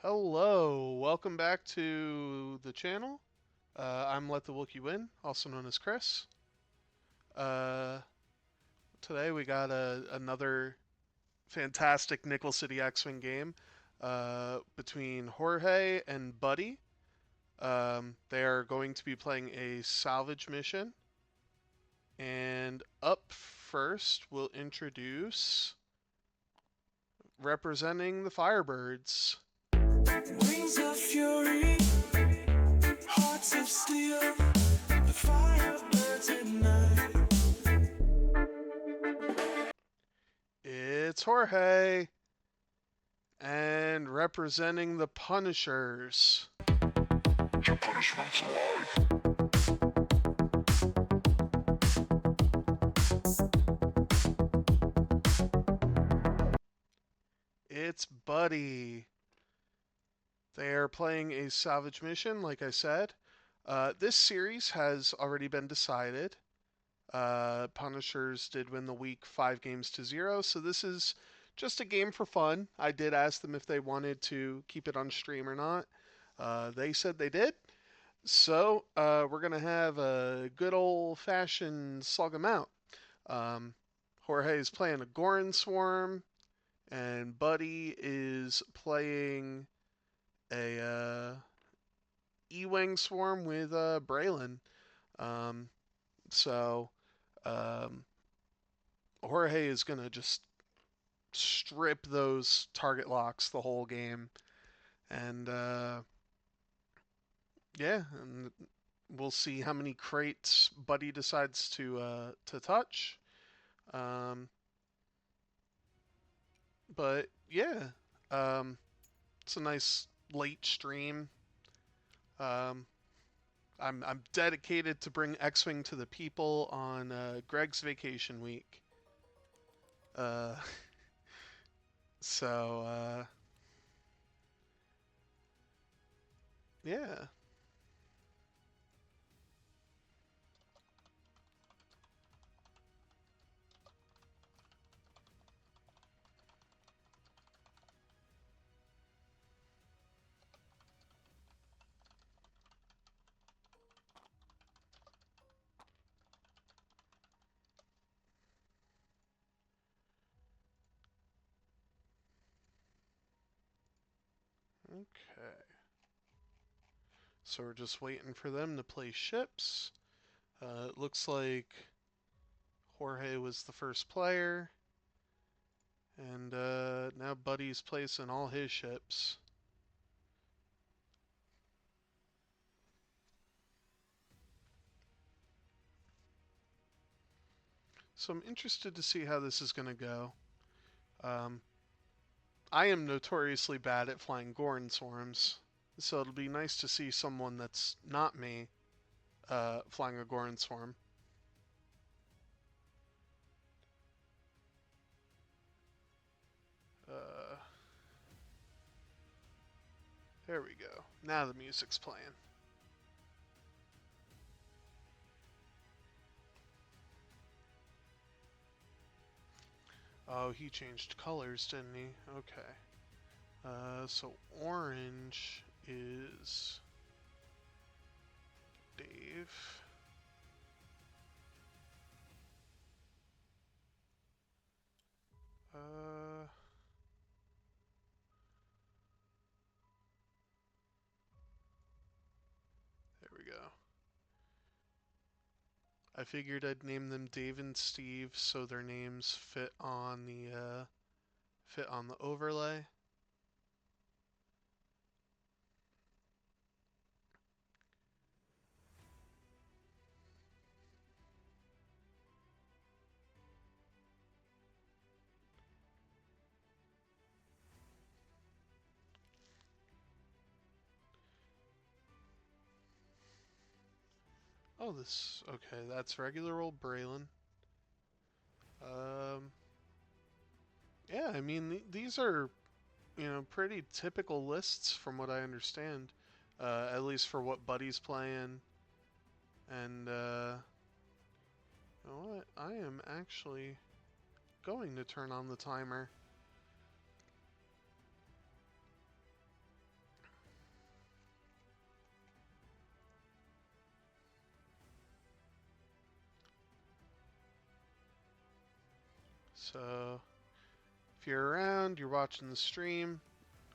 Hello, welcome back to the channel. I'm Let the Wookie Win, also known as Chris. Uh, Today we got another fantastic Nickel City X-Wing game between Jorge and Buddy. They are going to be playing a salvage mission. And up first, we'll introduce representing the Firebirds. Wings of fury, hearts of steel, the firebirds at night. It's Jorge. And representing the Punishers. Your punishment's life. It's Buddy. They are playing a salvage mission, like I said. This series has already been decided. Punishers did win the week 5 games to 0, so this is just a game for fun. I did ask them if they wanted to keep it on stream or not. They said they did. So we're going to have a good old fashioned slug 'em out. Um, Jorge is playing a Gorin Swarm, and Buddy is playing a E-Wing Swarm with Braylon. Um, so um, Jorge is going to just strip those target locks the whole game. And yeah, and we'll see how many crates Buddy decides to touch. Um, but yeah, um, it's a nice late stream. Um, I'm dedicated to bring X-Wing to the people on Greg's vacation week. Uh, so yeah. Okay. So we're just waiting for them to place ships. It looks like Jorge was the first player, and now Buddy's placing all his ships. So I'm interested to see how this is going to go. Um, I am notoriously bad at flying Gorin Swarms, so it'll be nice to see someone that's not me flying a Gorin Swarm. Uh, there we go. Now the music's playing. Oh, he changed colors, didn't he? Okay. So orange is Dave. Uh, there we go. I figured I'd name them Dave and Steve so their names fit on the overlay. Oh, okay, that's regular old Braylon. Um, yeah, I mean, these are, pretty typical lists from what I understand. At least for what Buddy's playing. And, you know what? I am actually going to turn on the timer. So if you're around, you're watching the stream.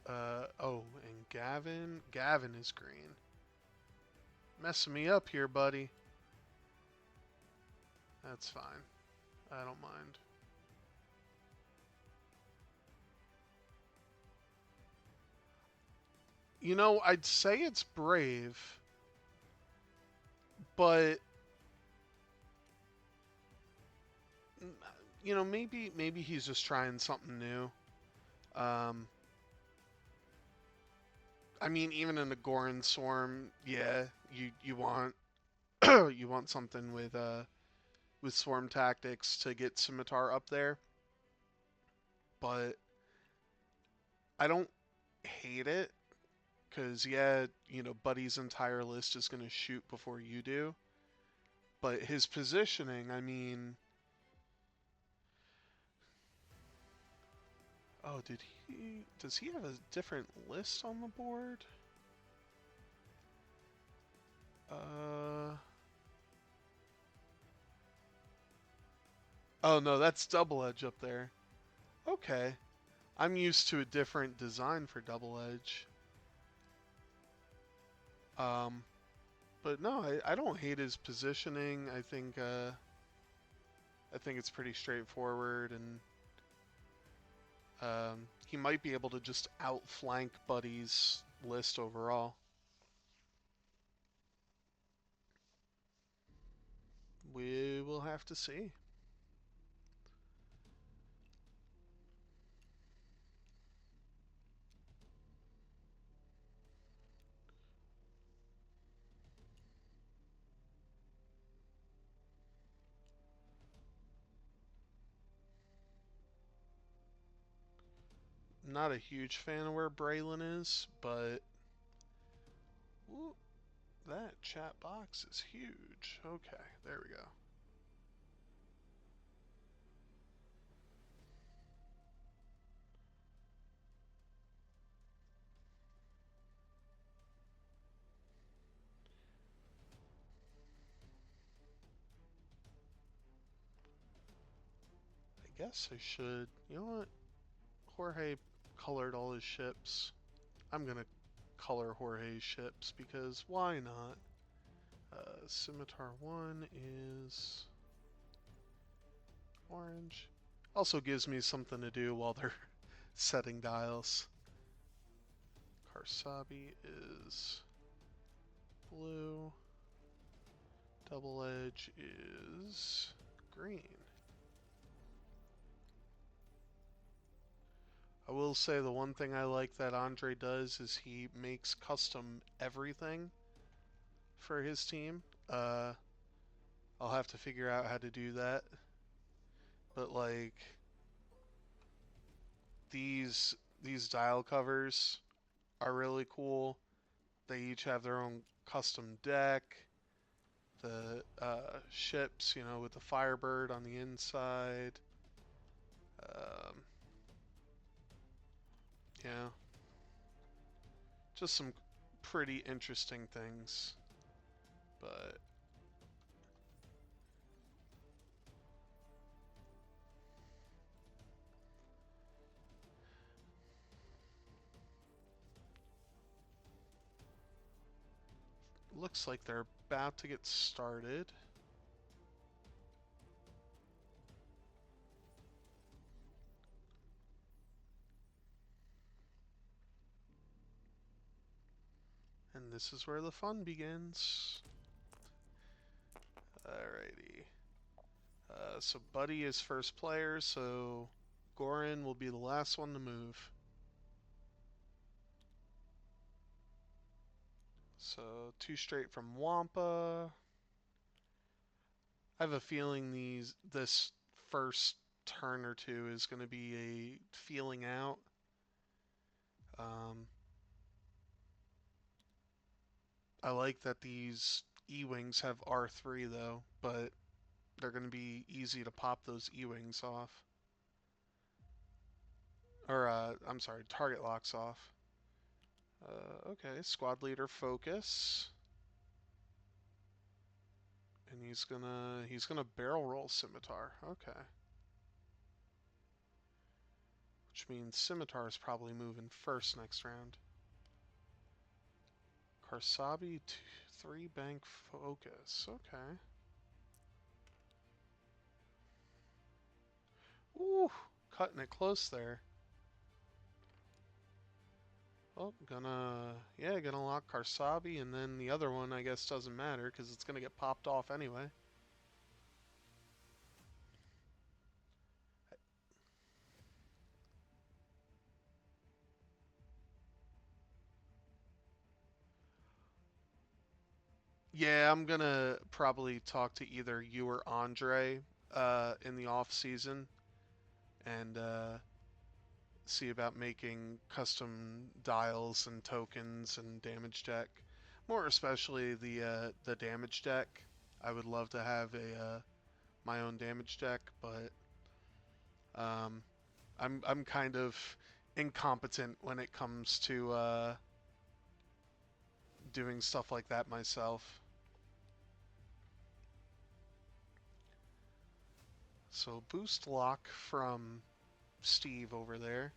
Oh, and Gavin is green. Messing me up here, buddy. That's fine. I don't mind. You know, I'd say it's brave, but you know, maybe he's just trying something new. Um, I mean, even in the Gorin Swarm, yeah, you want you want something with Swarm tactics to get Scimitar up there, but I don't hate it because yeah, you know, Buddy's entire list is gonna shoot before you do, but his positioning, I mean, oh, does he have a different list on the board? Uh, oh no, that's Double Edge up there. Okay. I'm used to a different design for Double Edge. Um, but no, I don't hate his positioning. I think it's pretty straightforward, and he might be able to just outflank Buddy's list overall. We will have to see. Not a huge fan of where Braylon is, but ooh, that chat box is huge. Okay, there we go. I guess I should. You know what? Jorge colored all his ships. I'm gonna color Jorge's ships because why not? Scimitar 1 is orange. Also gives me something to do while they're setting dials. Karsabi is blue. Double Edge is green. I will say the one thing I like that Andre does is he makes custom everything for his team. I'll have to figure out how to do that. But like these dial covers are really cool. They each have their own custom deck. The ships, you know, with the Firebird on the inside. Um, yeah, just some pretty interesting things. But looks like they're about to get started. And this is where the fun begins. Alrighty. So Buddy is first player, so Gorin will be the last one to move. So 2 straight from Wampa. I have a feeling this first turn or two is going to be a feeling out. Um, I like that these E-Wings have R3 though, but they're going to be easy to pop those E-Wings off. Or, I'm sorry, target locks off. Okay, squad leader focus. And he's gonna barrel roll Scimitar. Okay. which means Scimitar is probably moving first next round. Karsabi, 3 bank focus. Okay. Ooh, cutting it close there. Oh, gonna lock Karsabi, and then the other one I guess doesn't matter because it's gonna get popped off anyway. Yeah, I'm gonna probably talk to either you or Andre in the off season and see about making custom dials and tokens and damage deck. More especially the damage deck. I would love to have a my own damage deck, but um, I'm kind of incompetent when it comes to doing stuff like that myself. So boost lock from Steve over there.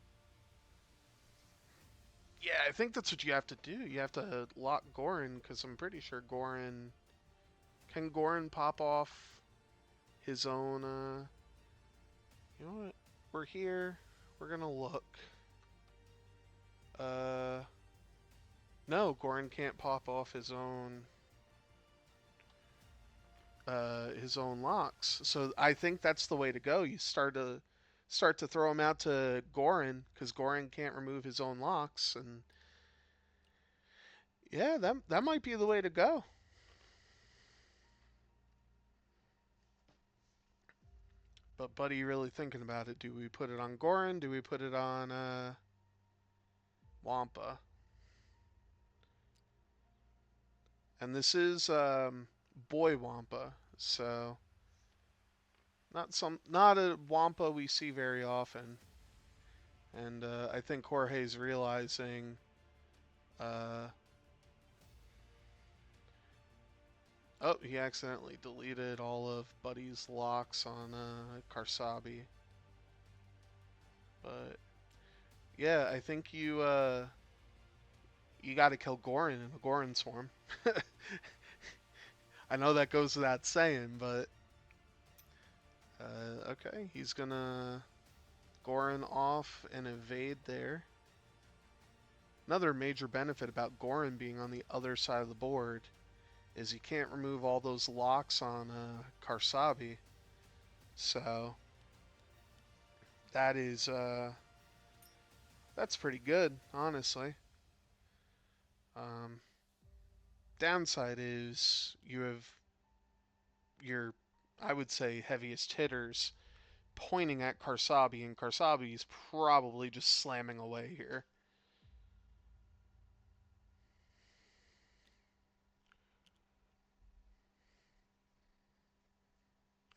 Yeah, I think that's what you have to do. You have to lock Gorin because I'm pretty sure Gorin can Gorin pop off his own. You know what? We're here. We're gonna look. Uh, no, Gorin can't pop off his own locks. So I think that's the way to go. You start to throw him out to Gorin because Gorin can't remove his own locks, and yeah, that might be the way to go. But buddy, really thinking about it? Do we put it on Gorin? Do we put it on Wampa? And this is Boy Wampa, so not a Wampa we see very often. And I think Jorge's realizing. Uh, oh, he accidentally deleted all of Buddy's locks on Karsabi. But yeah, I think you got to kill Gorin in a Gorin swarm. I know that goes without saying, but okay, he's gonna Gorin off and evade there. Another major benefit about Gorin being on the other side of the board is he can't remove all those locks on Karsabi. So that is that's pretty good, honestly. Um, Downside is you have your, I would say, heaviest hitters pointing at Karsabi, and Karsabi is probably just slamming away here.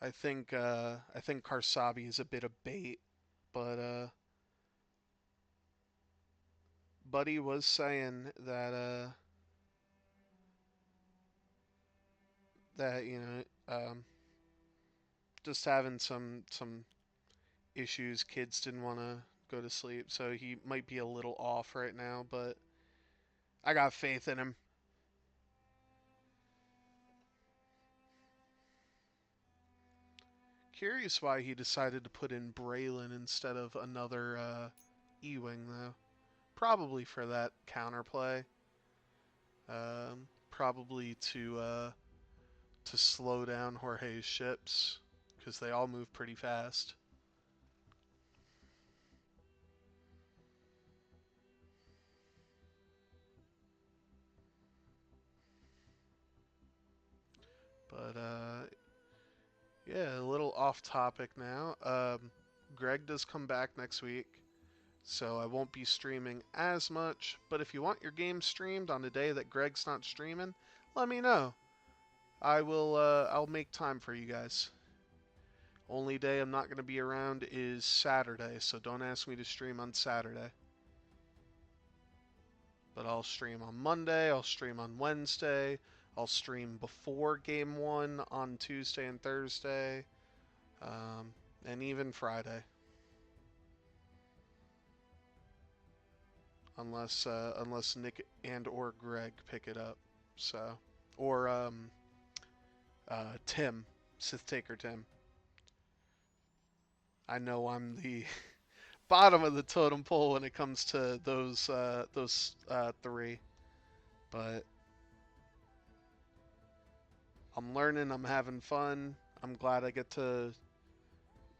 I think Karsabi is a bit of bait, but Buddy was saying that just having some issues, kids didn't want to go to sleep, so he might be a little off right now, but I got faith in him. Curious why he decided to put in Braylon instead of another E-Wing, though. Probably for that counterplay. Probably to slow down Jorge's ships, because they all move pretty fast. But yeah, a little off topic now. Greg does come back next week, so I won't be streaming as much. But if you want your game streamed on a day that Greg's not streaming, let me know. I will. I'll make time for you guys. Only day I'm not going to be around is Saturday, so don't ask me to stream on Saturday. But I'll stream on Monday. I'll stream on Wednesday. I'll stream before Game 1 on Tuesday and Thursday, and even Friday. unless Nick and or Greg pick it up. So, or Tim, Sith Taker Tim. I know I'm the bottom of the totem pole when it comes to those three, but I'm learning. I'm having fun. I'm glad I get to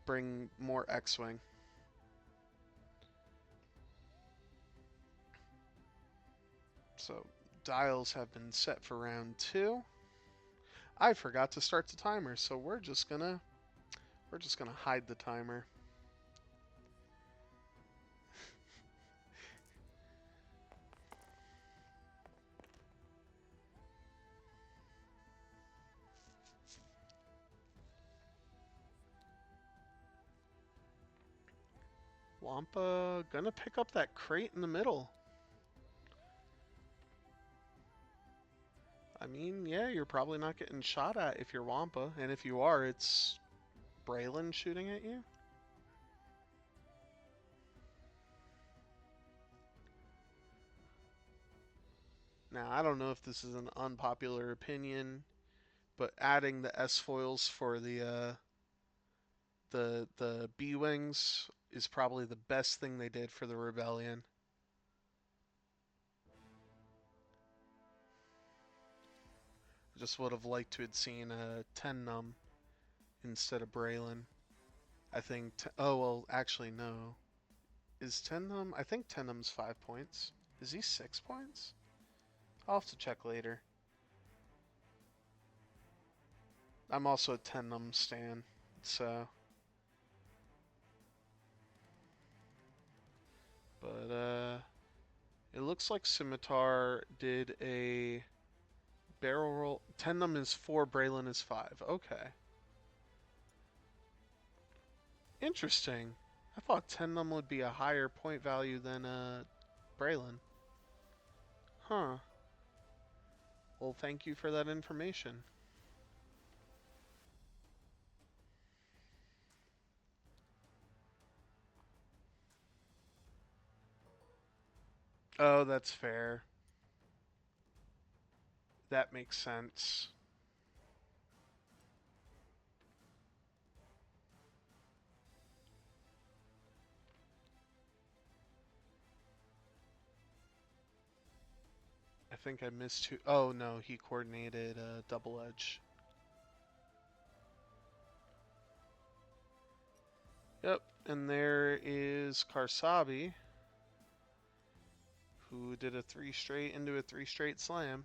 bring more X-wing. So dials have been set for round 2. I forgot to start the timer, so we're just gonna hide the timer. Wampa gonna pick up that crate in the middle. I mean, yeah, you're probably not getting shot at if you're Wampa, and if you are, it's Braylon shooting at you. Now, I don't know if this is an unpopular opinion, but adding the S foils for the B wings is probably the best thing they did for the rebellion. I just would have liked to have seen a 10 num instead of Braylon. I think. Oh well, actually no. Is 10 num? I think 10 num's 5 points. Is he 6 points? I'll have to check later. I'm also a 10 num stan, so. But it looks like Scimitar did a barrel roll. 10 num is 4, Braylon is 5. Okay. Interesting. I thought 10 num would be a higher point value than Braylon. Huh. Well, thank you for that information. Oh, that's fair. That makes sense. I think I missed who. Oh no, he coordinated a double edge. Yep, and there is Karsabi, who did a 3 straight into a 3 straight slam.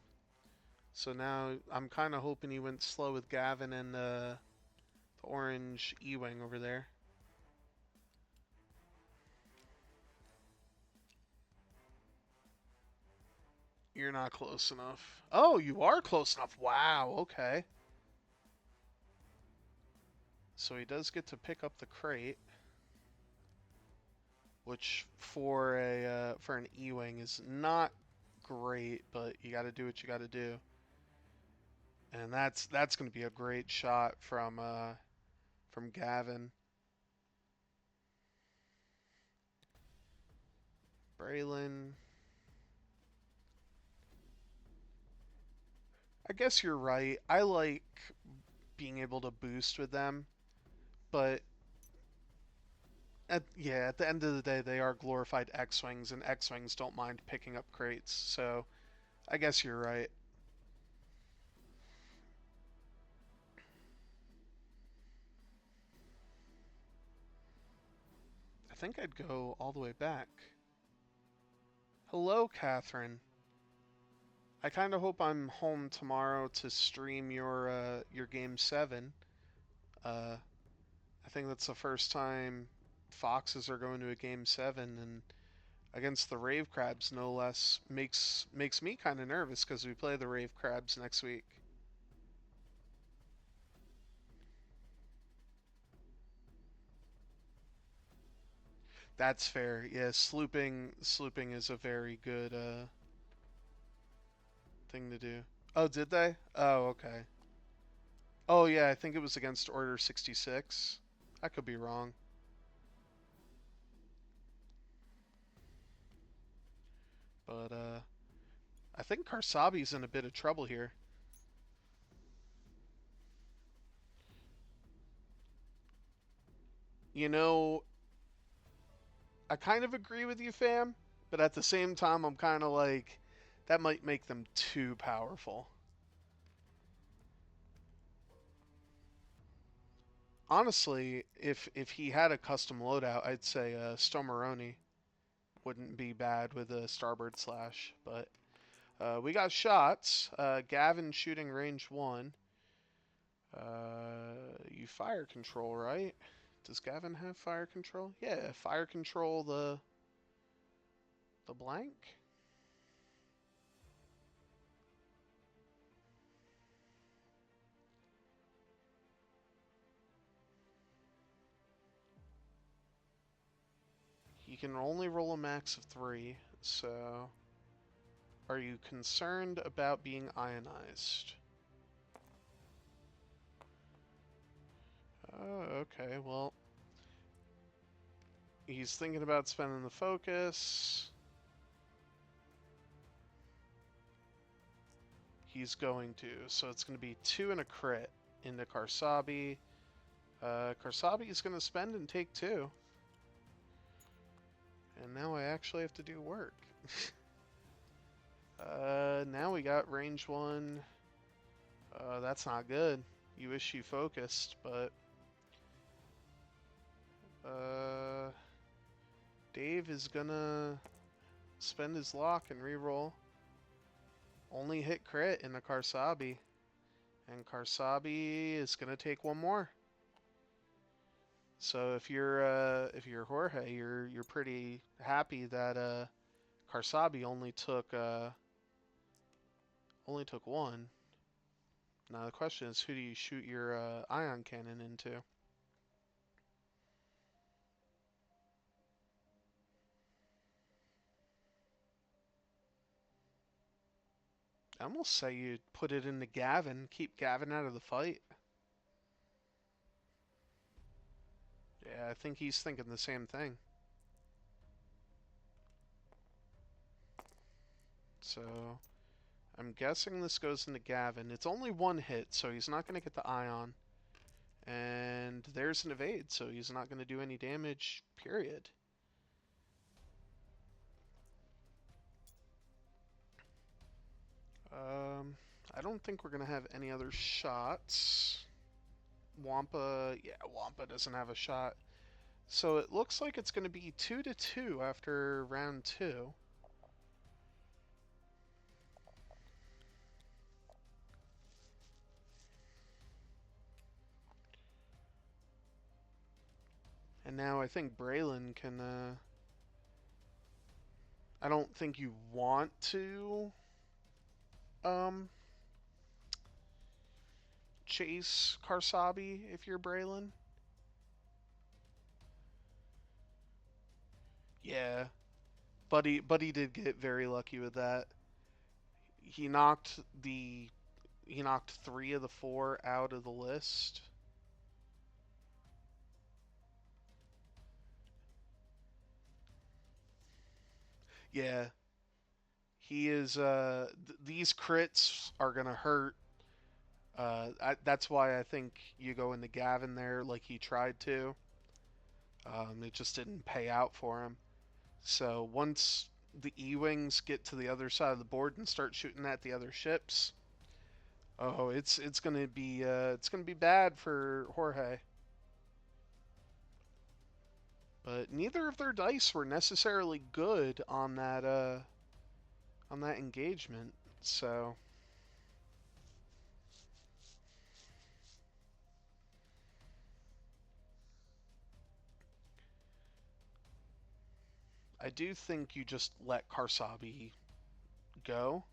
So now I'm kind of hoping he went slow with Gavin and the orange E-wing over there. You're not close enough. Oh, you are close enough. Wow, okay. So he does get to pick up the crate, which for an E-wing is not great, but you got to do what you got to do. And that's going to be a great shot from Gavin. Braylon. I guess you're right. I like being able to boost with them, but at the end of the day, they are glorified X-wings, and X-wings don't mind picking up crates. So I guess you're right. I think I'd go all the way back. Hello, Catherine. I kind of hope I'm home tomorrow to stream your game 7. Uh, I think that's the first time Foxes are going to a game 7, and against the Rave Crabs, no less, makes me kind of nervous because we play the Rave Crabs next week. That's fair. Yeah, slooping is a very good thing to do. Oh, did they? Oh, okay. Oh yeah, I think it was against Order 66. I could be wrong. I think Karsabi's in a bit of trouble here. You know, I kind of agree with you, fam, but at the same time, I'm kind of like, that might make them too powerful. Honestly, if he had a custom loadout, I'd say Stomaroni wouldn't be bad with a Starboard Slash. But we got shots. Gavin shooting range 1. You fire control, right? Does Gavin have fire control? Yeah, fire control the blank. He can only roll a max of 3, so are you concerned about being ionized? Oh, okay, well, he's thinking about spending the focus. He's going to, so it's going to be 2 and a crit into Karsabi. Karsabi is going to spend and take 2. And now I actually have to do work. Now we got range 1. That's not good. You wish you focused, but uh, Dave is gonna spend his lock and reroll. Only hit crit in the Karsabi, and Karsabi is gonna take 1 more. So if you're Jorge, you're pretty happy that Karsabi only took 1. Now the question is, who do you shoot your ion cannon into? I almost say you put it into Gavin, keep Gavin out of the fight. Yeah, I think he's thinking the same thing. So I'm guessing this goes into Gavin. It's only 1 hit, so he's not going to get the ion. And there's an evade, so he's not going to do any damage, period. I don't think we're going to have any other shots. Wampa, yeah, Wampa doesn't have a shot. So it looks like it's going to be 2-2 after round 2. And now I think Braylon can, I don't think you want to, um, chase Karsabi if you're Braylon. Yeah, Buddy did get very lucky with that. He knocked the he knocked 3 of the 4 out of the list. Yeah, he is. These crits are gonna hurt. That's why I think you go into Gavin there, like he tried to. It just didn't pay out for him. So once the E-wings get to the other side of the board and start shooting at the other ships, oh, it's gonna be bad for Jorge. But neither of their dice were necessarily good on that engagement. So I do think you just let Karsabi go.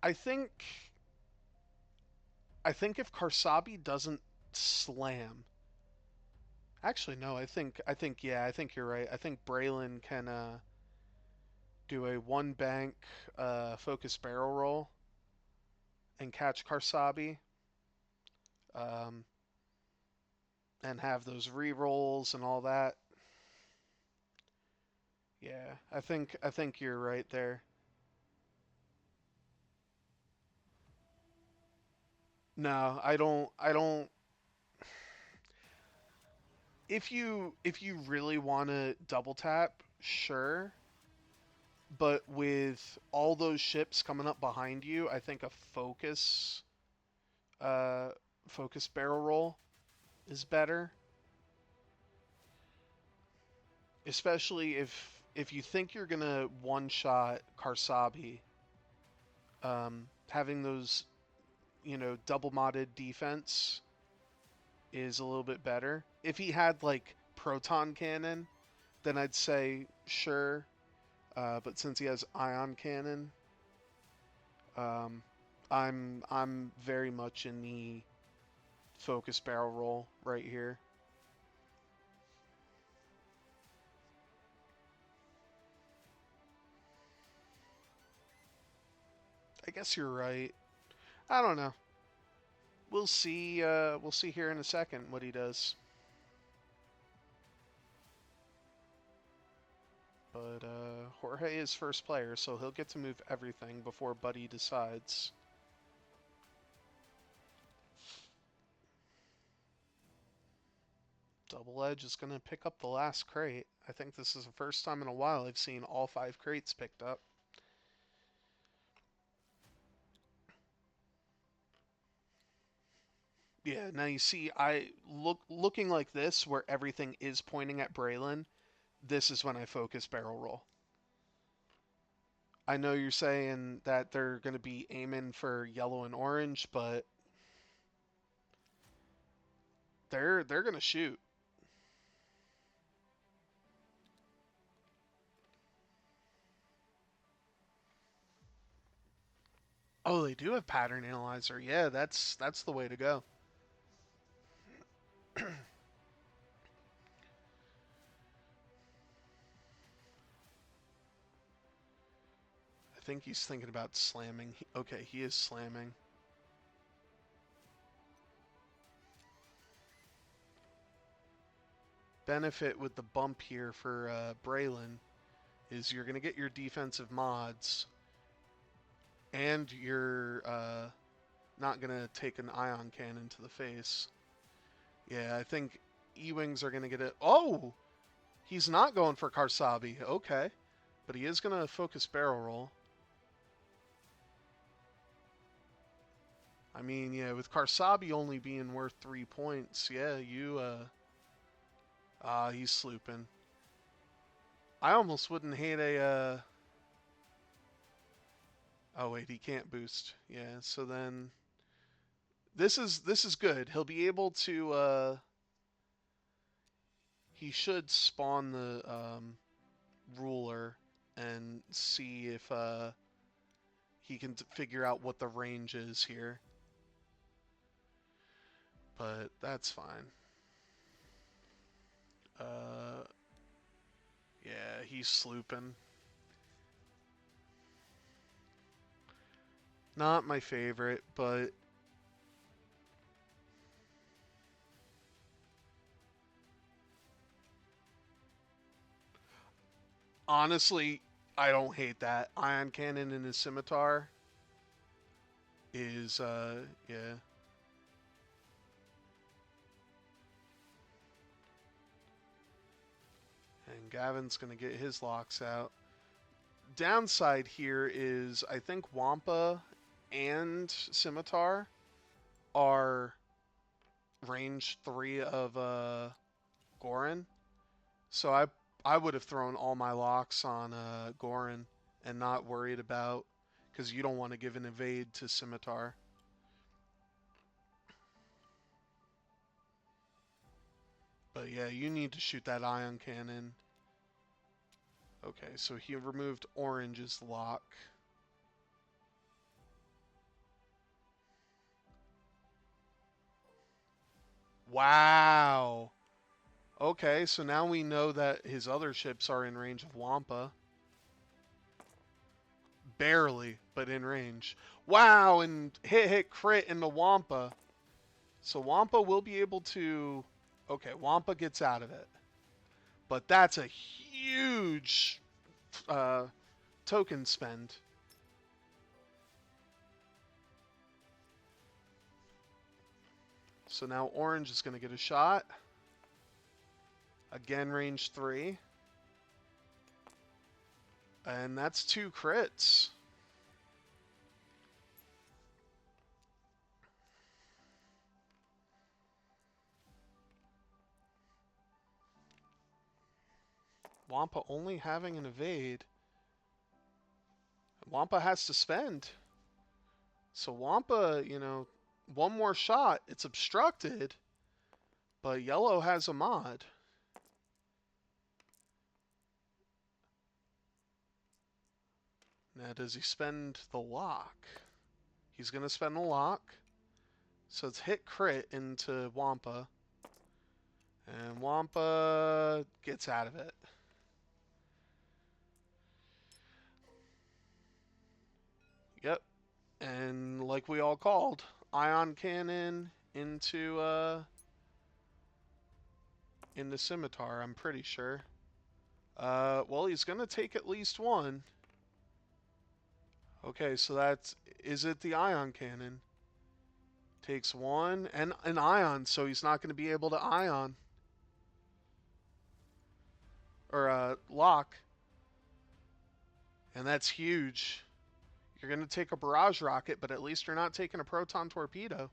I think I think if Karsabi doesn't slam, actually no, I think you're right. I think Braylon can do a 1 bank focus barrel roll and catch Karsabi, um, and have those re rolls and all that. Yeah, I think you're right there. No, I don't. If you really want to double tap, sure, but with all those ships coming up behind you, I think a uh focus barrel roll is better, especially if you think you're going to one shot Karsabi, having those, double modded defense is a little bit better. If he had like proton cannon, then I'd say sure. But since he has ion cannon, um, I'm very much in the focus barrel roll right here. I guess you're right. I don't know. We'll see. We'll see here in a second what he does. But Jorge is first player, so he'll get to move everything before Buddy decides. Double Edge is going to pick up the last crate. I think this is the first time in a while I've seen all 5 crates picked up. Yeah, now you see, I looking like this, where everything is pointing at Braylon. This is when I focus barrel roll. I know you're saying that they're going to be aiming for yellow and orange, but they're going to shoot. Oh, they do have pattern analyzer. Yeah, that's the way to go. I think he's thinking about slamming. Okay, he is slamming. Benefit with the bump here for Braylon is you're going to get your defensive mods, and you're not going to take an ion cannon to the face. Yeah, I think E-Wings are going to get it. Oh! He's not going for Karsabi. Okay. But he is going to focus barrel roll. I mean, yeah, with Karsabi only being worth 3 points, yeah, he's slooping. I almost wouldn't hate oh wait, he can't boost. Yeah, so then this is good. He'll be able to he should spawn the ruler and see if he can figure out what the range is here. But that's fine. Uh, yeah, he's slooping. Not my favorite, but honestly, I don't hate that. Ion Cannon in his scimitar is, yeah. And Gavin's going to get his locks out. Downside here is I think Wampa and Scimitar are range 3 of Gorin. So I would have thrown all my locks on Gorin and not worried about, because you don't want to give an evade to Scimitar. But yeah, you need to shoot that ion cannon. Okay, so he removed Orange's lock. Wow. Okay, so now we know that his other ships are in range of Wampa. Barely, but in range. Wow, and hit crit into Wampa. So Wampa will be able to... Okay, Wampa gets out of it. But that's a huge token spend. So now orange is going to get a shot. Again, range 3. And that's 2 crits. Wampa only having an evade. Wampa has to spend. So Wampa, you know, one more shot. It's obstructed, but yellow has a mod. Now, does he spend the lock? He's going to spend the lock. So it's hit crit into Wampa. And Wampa gets out of it. Yep. And like we all called, ion cannon into scimitar, I'm pretty sure. Well, he's going to take at least one. Okay, so that's... Is it the ion cannon? Takes one and an ion, so he's not going to be able to ion. Or lock. And that's huge. You're going to take a barrage rocket, but at least you're not taking a proton torpedo.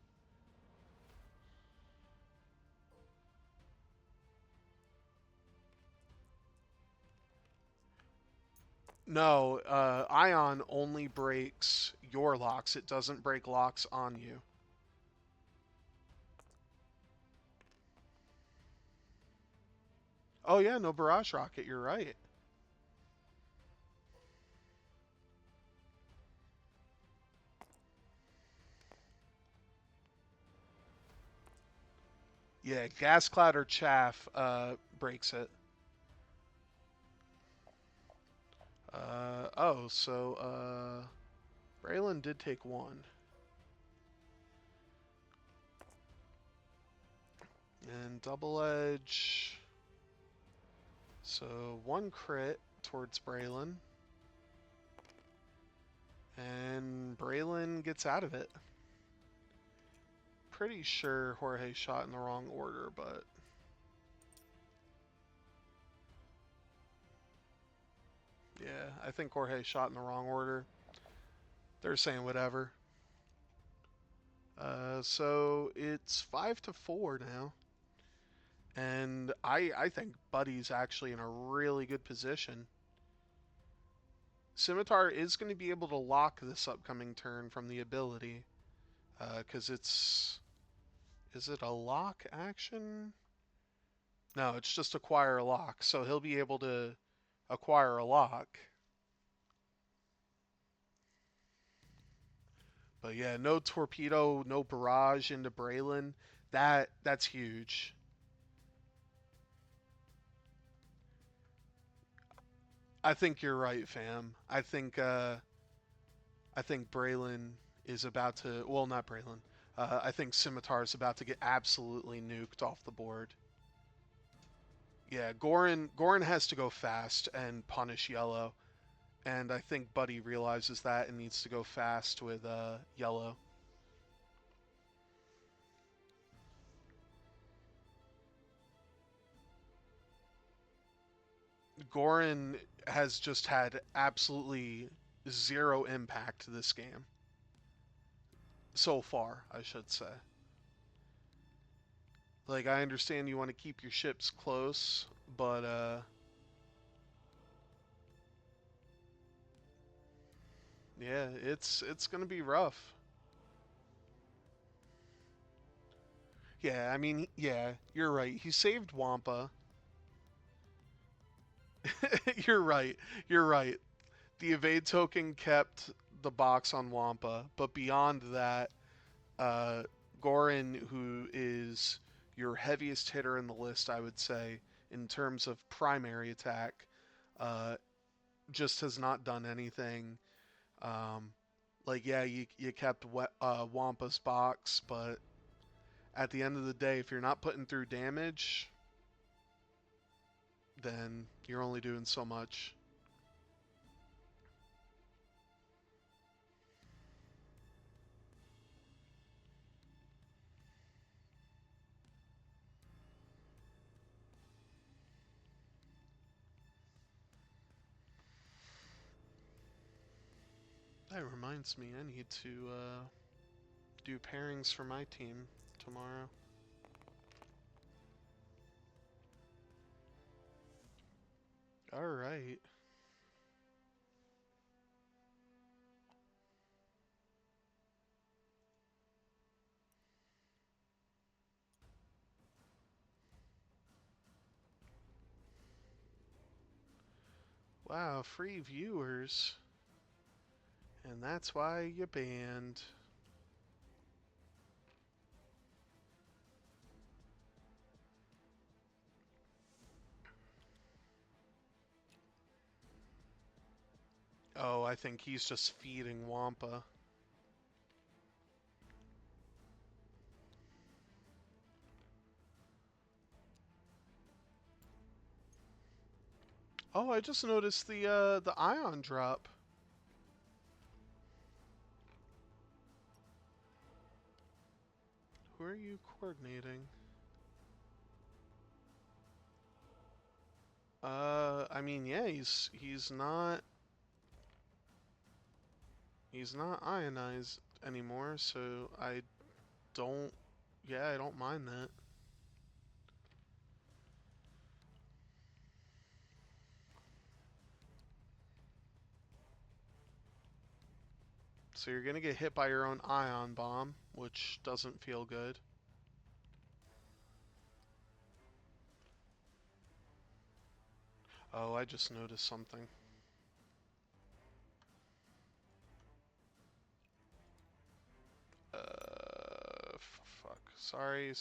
No, ion only breaks your locks. It doesn't break locks on you. Oh yeah, no barrage rocket. You're right. Yeah, gas cloud or chaff breaks it. Braylon did take one. And double edge. So one crit towards Braylon. And Braylon gets out of it. Pretty sure Jorge shot in the wrong order, but... Yeah, I think Jorge shot in the wrong order. They're saying whatever. So it's 5-4 now. And I think Buddy's actually in a really good position. Scimitar is going to be able to lock this upcoming turn from the ability. Because it's... Is it a lock action? No, it's just acquire a lock. So he'll be able to acquire a lock. But yeah, no torpedo, no barrage into Braylon. That's huge. I think you're right, fam. I think Braylon is about to... Well, not Braylon. I think Scimitar is about to get absolutely nuked off the board. Yeah, Goran has to go fast and punish yellow. And I think Buddy realizes that and needs to go fast with yellow. Goran has just had absolutely zero impact this game. So far, I should say. Like, I understand you want to keep your ships close, but yeah, it's gonna be rough. Yeah, I mean, yeah, you're right. He saved Wampa. You're right. You're right. The evade token kept the box on Wampa, but beyond that, uh, Goran, who is your heaviest hitter in the list, I would say, in terms of primary attack, uh, just has not done anything. Um, like, yeah, you kept Wampa's box, but at the end of the day, if you're not putting through damage, then you're only doing so much. That reminds me, I need to do pairings for my team tomorrow. Alright. Wow, free viewers. And that's why you banned. Oh, I think he's just feeding Wampa. Oh, I just noticed the ion drop. Who are you coordinating? I mean, yeah, he's not ionized anymore, so don't I don't mind that. So you're gonna get hit by your own ion bomb, which doesn't feel good. Oh, I just noticed something. Fuck. Sorry.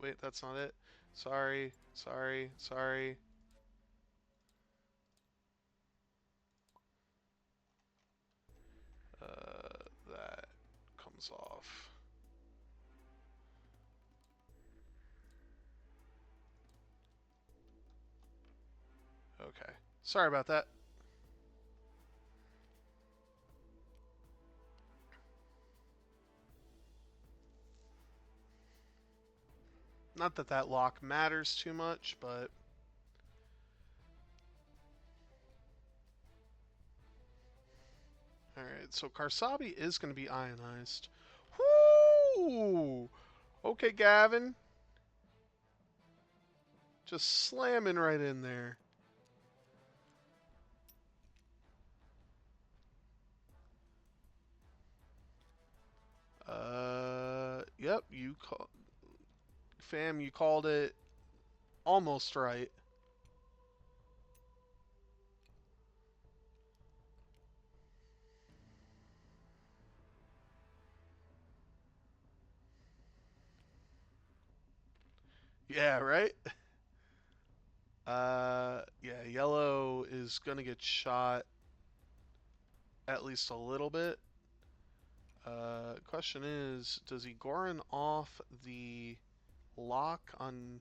Wait, that's not it. Sorry. That comes off. Okay. Sorry about that. Not that that lock matters too much, but... Alright, so Karsabi is going to be ionized. Whoo! Okay, Gavin. Just slamming right in there. Yep, fam, you called it almost right. Yeah, right? Yeah, yellow is gonna get shot at least a little bit. Question is, does he Gorin off the lock on...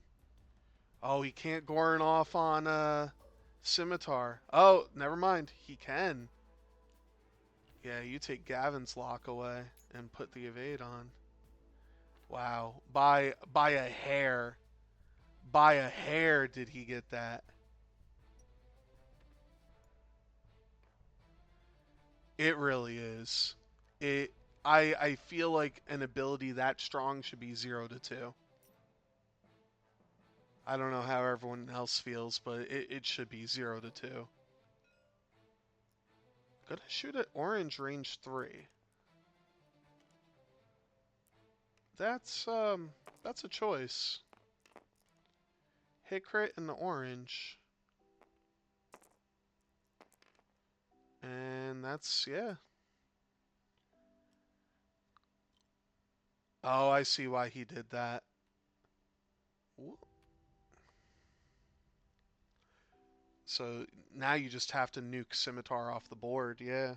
Oh, he can't Gorin off on, Scimitar. Oh, never mind. He can. Yeah, you take Gavin's lock away and put the evade on. Wow. By a hair. By a hair did he get that. It really is. It I feel like an ability that strong should be 0 to 2. I don't know how everyone else feels, but it should be 0 to 2. Gonna shoot at orange range 3. That's a choice. Hit crit in the orange. And that's, yeah. Oh, I see why he did that. So now you just have to nuke Scimitar off the board, yeah.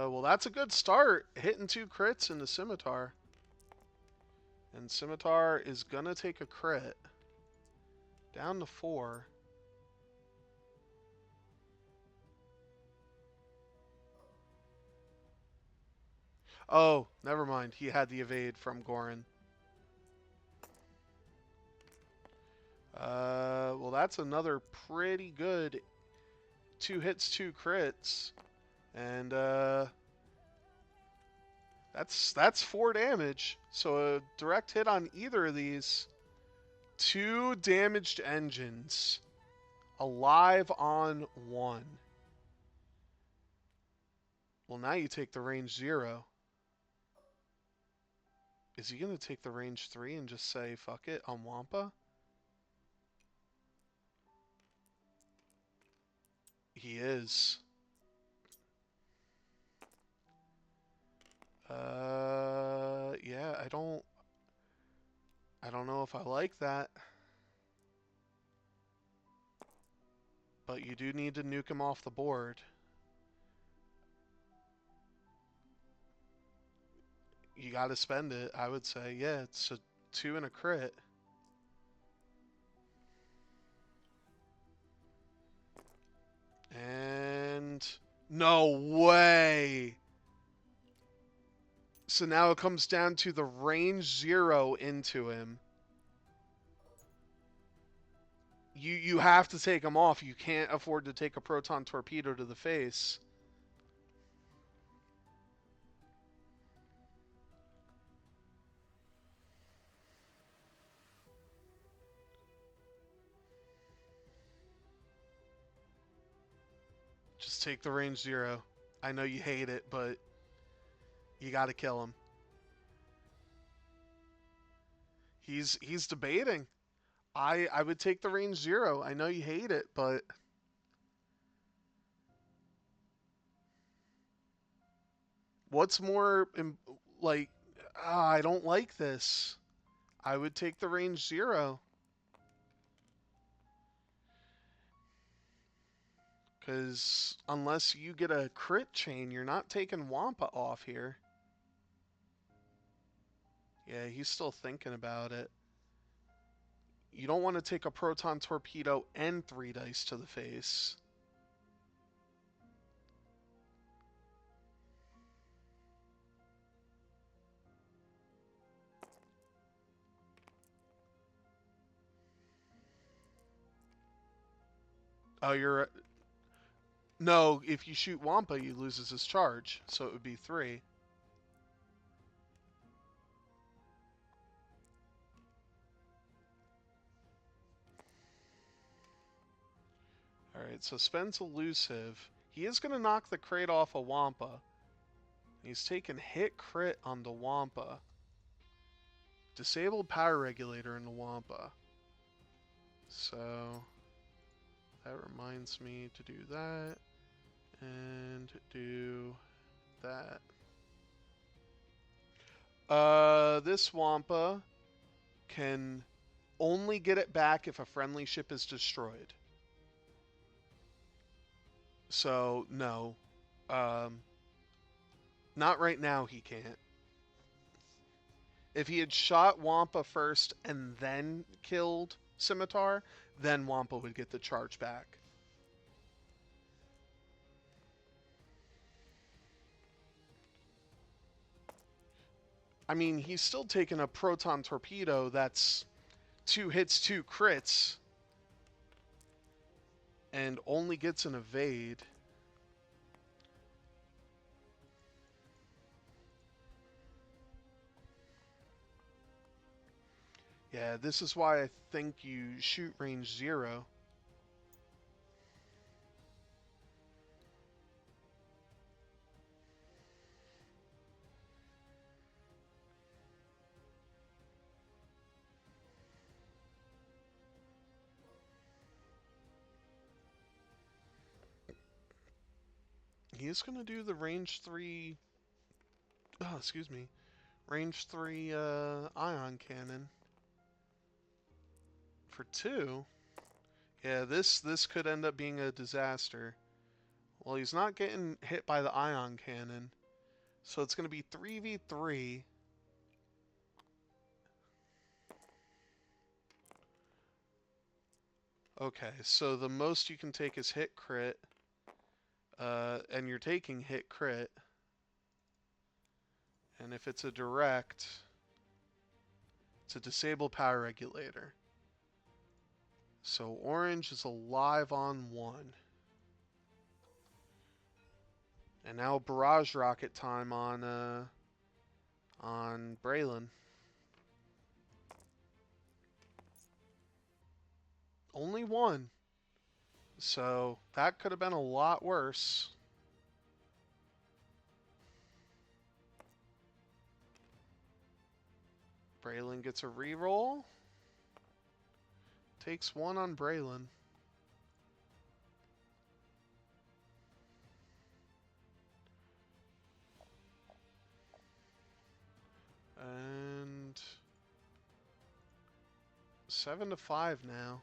Well, that's a good start. Hitting 2 crits into Scimitar. And Scimitar is gonna take a crit. Down to 4. Oh, never mind. He had the evade from Gorin. Well, that's another pretty good 2 hits, 2 crits. And, that's 4 damage. So a direct hit on either of these. 2 damaged engines. Alive on 1. Well, now you take the range 0. Is he going to take the range 3 and just say, fuck it, on Wampa? He is. Yeah, I don't know if I like that. But you do need to nuke him off the board. You got to spend it, I would say. Yeah, it's a 2 and a crit. And no way. So now it comes down to the range 0 into him. You have to take him off. You can't afford to take a proton torpedo to the face. Just take the range 0. I know you hate it, but you got to kill him. He's debating. I would take the range 0. I know you hate it, but what's more like I don't like this. I would take the range 0 cuz unless you get a crit chain, you're not taking Wampa off here. Yeah, he's still thinking about it. You don't want to take a proton torpedo and 3 dice to the face. Oh, you're no, if you shoot Wampa, he loses his charge, so it would be 3. Alright, so spends elusive. He is going to knock the crate off a Wampa. He's taking hit crit on the Wampa. Disabled power regulator in the Wampa. So that reminds me to do that. And do that. This Wampa can only get it back if a friendly ship is destroyed. So, no. Not right now, he can't. If he had shot Wampa first and then killed Scimitar, then Wampa would get the charge back. I mean, he's still taking a proton torpedo that's 2 hits, 2 crits, and only gets an evade. Yeah, this is why I think you shoot range 0. He is going to do the range 3... Oh, excuse me. Range 3 ion cannon. For 2? Yeah, this could end up being a disaster. Well, he's not getting hit by the ion cannon. So it's going to be 3v3. Okay, so the most you can take is hit crit. And you're taking hit crit. And if it's a direct, it's a disabled power regulator. So orange is alive on 1. And now barrage rocket time on Braylon. Only 1. So that could have been a lot worse. Braylon gets a reroll. Takes 1 on Braylon. And 7-5 now.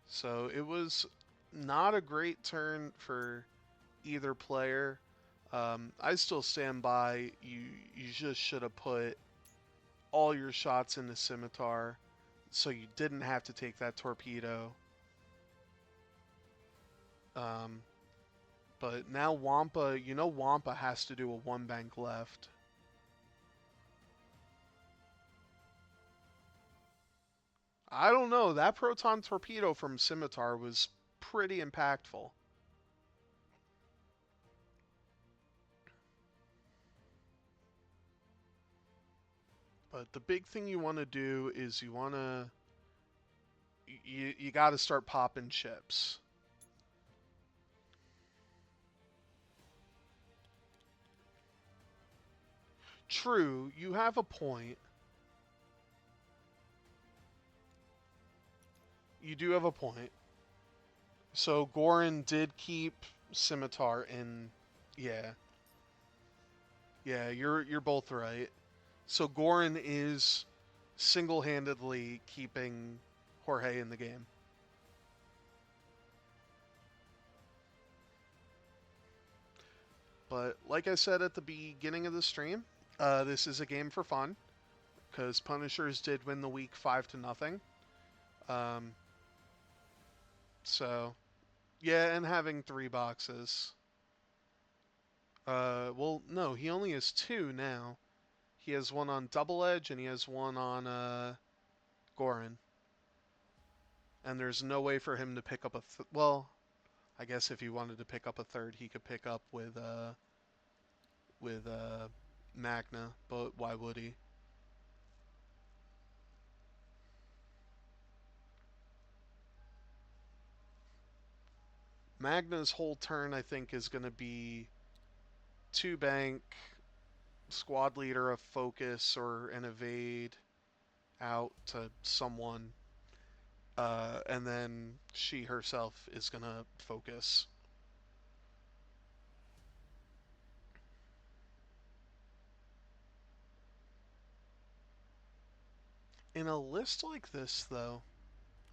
So it was not a great turn for either player. I still stand by you just should have put all your shots into Scimitar so you didn't have to take that torpedo. Um, but now Wampa, Wampa has to do a 1 bank left. I don't know. That proton torpedo from Scimitar was pretty impactful. But the big thing you want to do is you got to start popping chips. True, you have a point. You do have a point. So Goran did keep Scimitar in. Yeah, yeah, you're both right. So Goran is single-handedly keeping Jorge in the game. But like I said at the beginning of the stream, this is a game for fun because Punishers did win the week 5-0. Um, so yeah, and having 3 boxes. Well, no, he only has 2 now. He has 1 on Double Edge and he has 1 on Goran. And there's no way for him to pick up well, I guess if he wanted to pick up a third, he could pick up with Magna, but why would he? Magna's whole turn, I think, is going to be 2 bank, squad leader of focus or an evade out to someone, and then she herself is going to focus. In a list like this, though,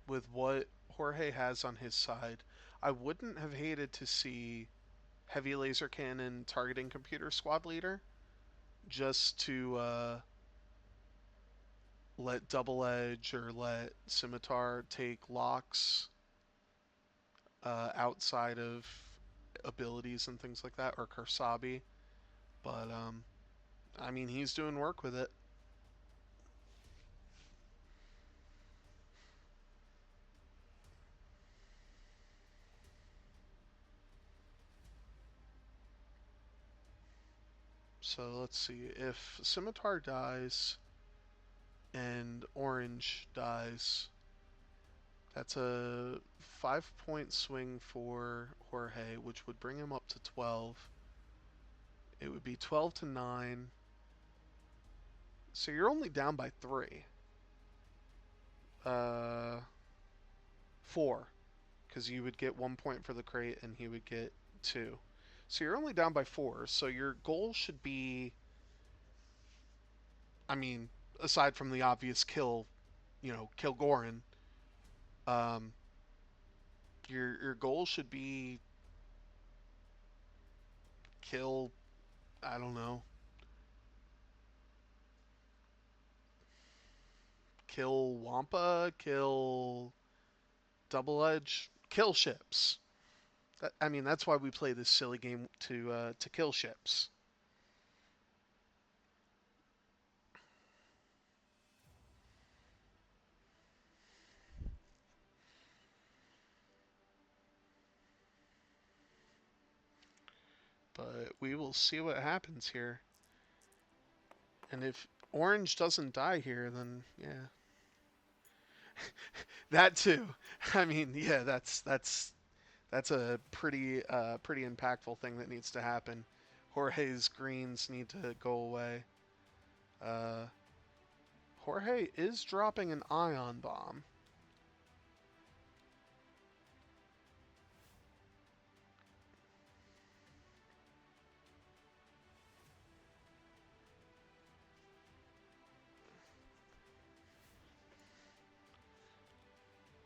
with what Jorge has on his side, I wouldn't have hated to see heavy laser cannon targeting computer squad leader just to let Double Edge or let Scimitar take locks outside of abilities and things like that, or Karsabi. But I mean, he's doing work with it. So let's see. If Scimitar dies and Orange dies, that's a 5-point swing for Jorge, which would bring him up to 12. It would be 12-9. So you're only down by 3. Uh, 4. Because you would get 1 point for the crate and he would get 2. So you're only down by 4. So your goal should be, I mean, aside from the obvious kill, kill Goran, um, your goal should be kill, I don't know, kill Wampa, kill Double Edge, kill ships. I mean, that's why we play this silly game to kill ships. But we will see what happens here. And if orange doesn't die here, then yeah, that too. I mean, yeah, that's a pretty impactful thing that needs to happen. Jorge's greens need to go away. Uh, Jorge is dropping an ion bomb.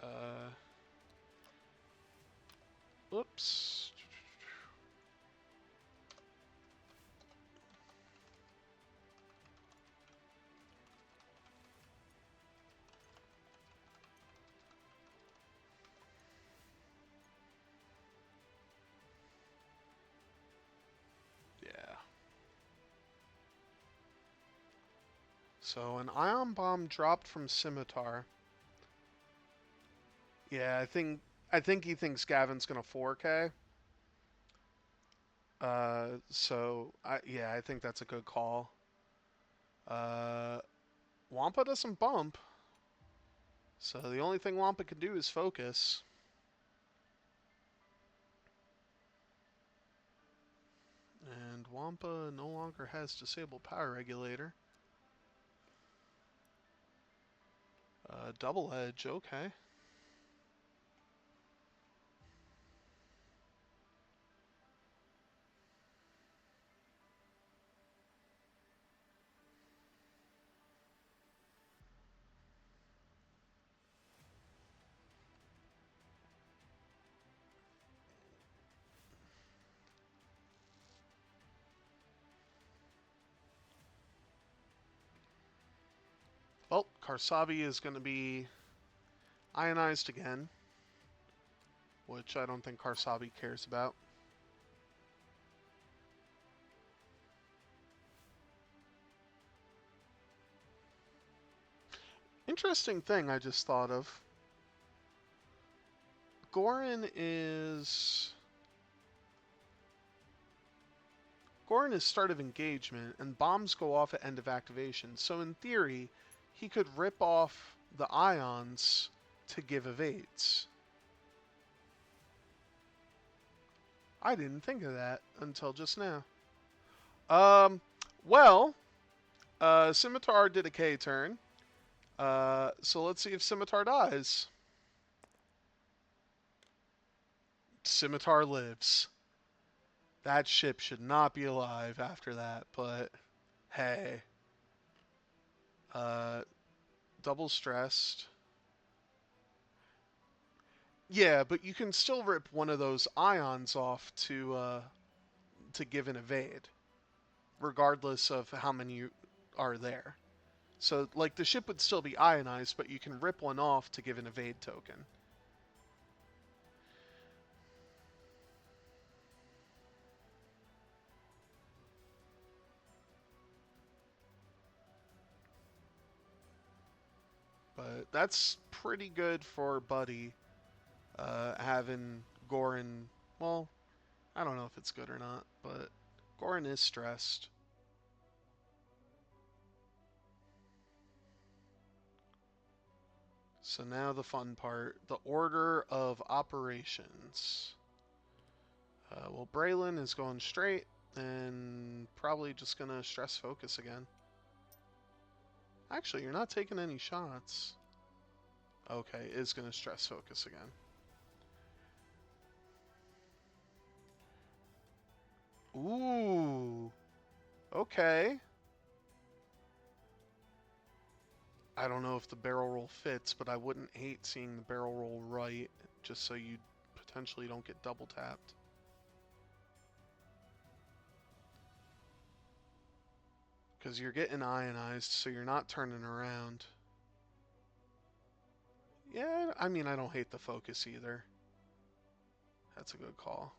Uh, Oops. Yeah. So an ion bomb dropped from Scimitar. Yeah, I think he thinks Gavin's gonna 4K. I think that's a good call. Uh, Wampa doesn't bump, so the only thing Wampa can do is focus. And Wampa no longer has disabled power regulator. Double edge, okay. Well, Karsabi is going to be ionized again, which I don't think Karsabi cares about. Interesting thing I just thought of. Gorin is Gorin is start of engagement, and bombs go off at end of activation. So in theory, he could rip off the ions to give evades. I didn't think of that until just now. Um, well, Scimitar did a K turn. So let's see if Scimitar dies. Scimitar lives. That ship should not be alive after that, but hey. Uh, Double stressed. Yeah, but you can still rip one of those ions off to give an evade, regardless of how many are there. So, like, the ship would still be ionized, but you can rip one off to give an evade token. But that's pretty good for Buddy, having Gorin. Well, I don't know if it's good or not, but Gorin is stressed. So now the fun part, the order of operations. Well, Braylon is going straight and probably just going to stress focus again. Actually, you're not taking any shots. Okay, is going to stress focus again. Ooh. Okay. I don't know if the barrel roll fits, but I wouldn't hate seeing the barrel roll right, just so you potentially don't get double tapped. Because you're getting ionized, so you're not turning around. Yeah, I mean, I don't hate the focus either. That's a good call.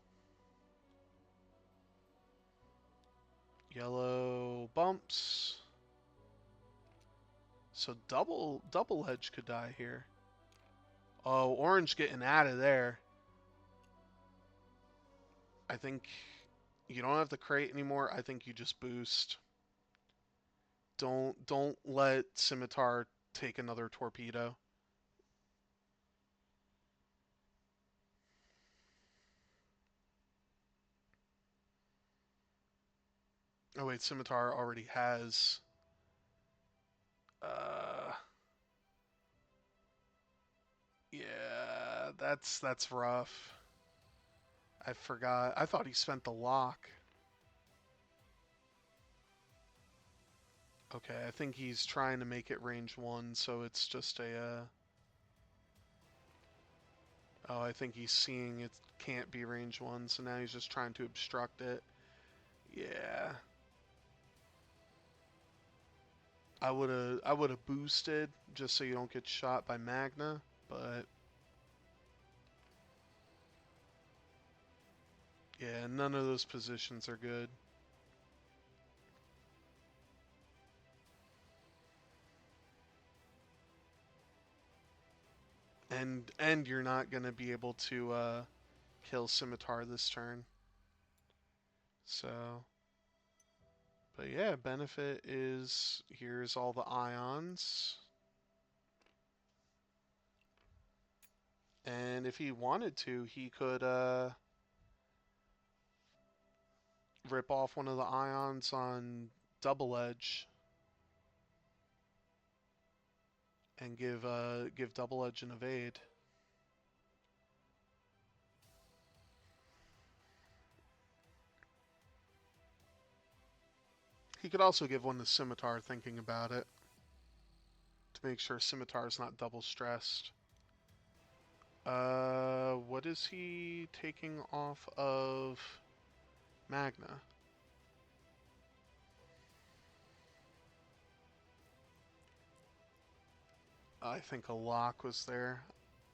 Yellow bumps. So double edge could die here. Oh, orange getting out of there. I think you don't have to crate anymore. I think you just boost. Don't let Scimitar take another torpedo. Oh wait, Scimitar already has uh yeah, that's rough. I forgot. I thought he spent the lock. Okay, I think he's trying to make it range 1, so it's just a oh, I think he's seeing it can't be range 1, so now he's just trying to obstruct it. Yeah. I would have boosted just so you don't get shot by Magna, but yeah, none of those positions are good. And you're not gonna be able to kill Scimitar this turn. So, but yeah, benefit is here's all the ions. And if he wanted to, he could rip off one of the ions on double edge and give double edge an evade. He could also give one to Scimitar thinking about it to make sure Scimitar's not double stressed. What is he taking off of Magna? I think a lock was there.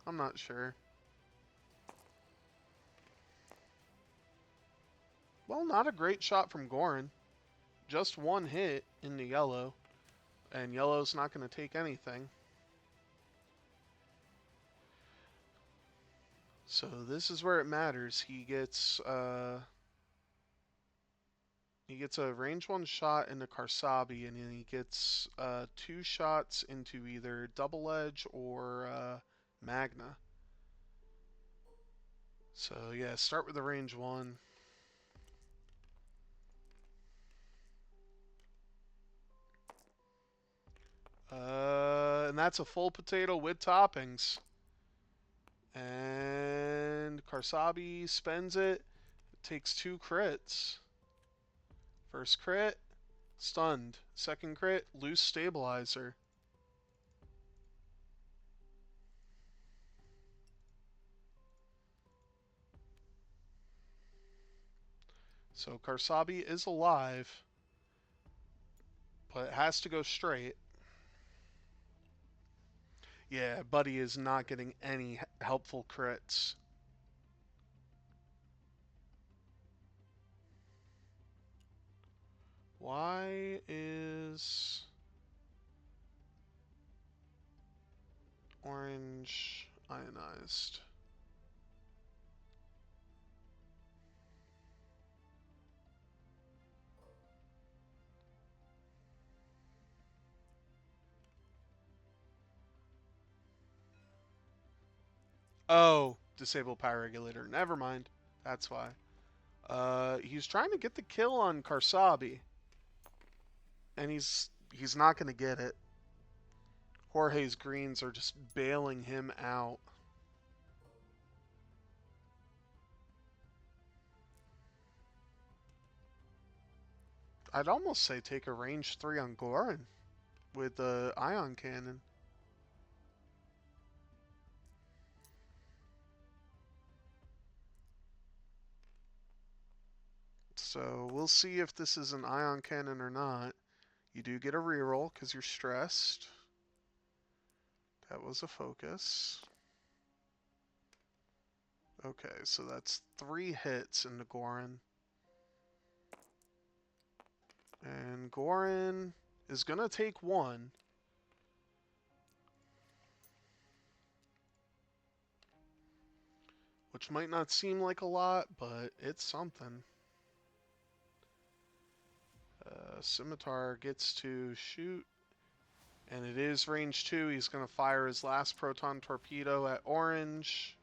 I'm not sure. Well, not a great shot from Gorin. Just one hit into yellow, and yellow's not going to take anything. So this is where it matters. He gets a range 1 shot into Karsabi, and then he gets 2 shots into either double edge or Magna. So yeah, start with the range 1. And that's a full potato with toppings. And Karsabi spends it, takes 2 crits. First crit, stunned. Second crit, loose stabilizer. So Karsabi is alive, but it has to go straight. Yeah, Buddy is not getting any helpful crits. Why is orange ionized? Oh, disable power regulator. Never mind. That's why. He's trying to get the kill on Karsabi, and he's not going to get it. Jorge's greens are just bailing him out. I'd almost say take a range 3 on Gorin with the ion cannon. So we'll see if this is an ion cannon or not. You do get a reroll because you're stressed. That was a focus. Okay, so that's 3 hits into Gorin. And Gorin is going to take 1. Which might not seem like a lot, but it's something. Scimitar gets to shoot, and it is range 2. He's going to fire his last proton torpedo at orange.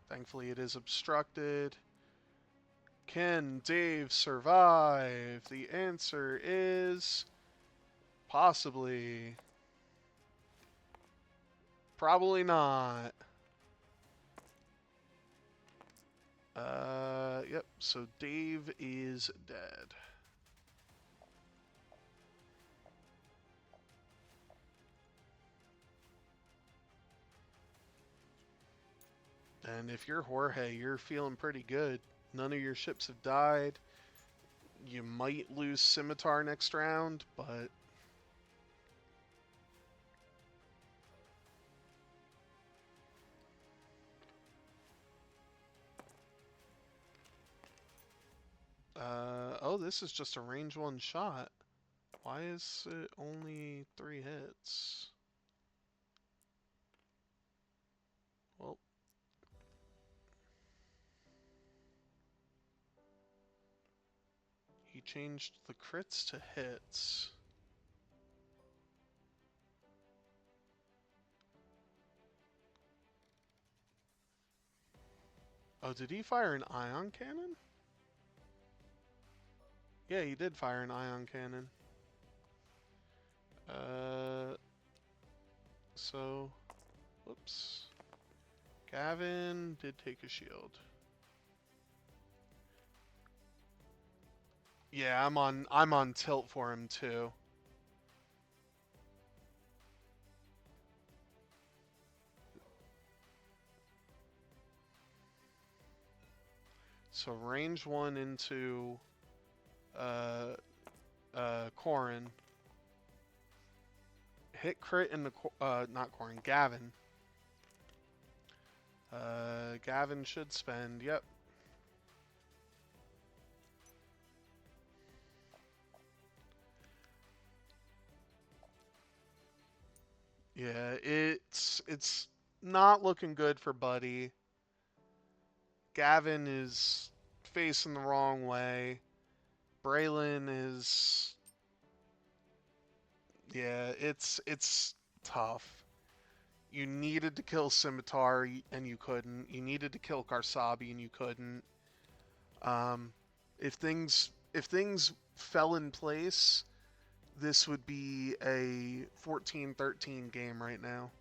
Thankfully, it is obstructed. Can Dave survive? The answer is possibly. Probably not. Yep, so Dave is dead. And if you're Jorge, you're feeling pretty good. None of your ships have died. You might lose Scimitar next round, but oh, this is just a range 1 shot. Why is it only 3 hits? Well, he changed the crits to hits. Oh, did he fire an ion cannon? Yeah, he did fire an ion cannon. So, whoops. Gavin did take a shield. Yeah, I'm on tilt for him too. So range 1 into Corrin. Hit crit in the not Corrin, Gavin. Gavin should spend. Yep. Yeah, it's not looking good for Buddy. Gavin is facing the wrong way. Braylon is, yeah, it's tough. You needed to kill Scimitar and you couldn't. You needed to kill Karsabi and you couldn't. Um, if things fell in place, this would be a 14-13 game right now.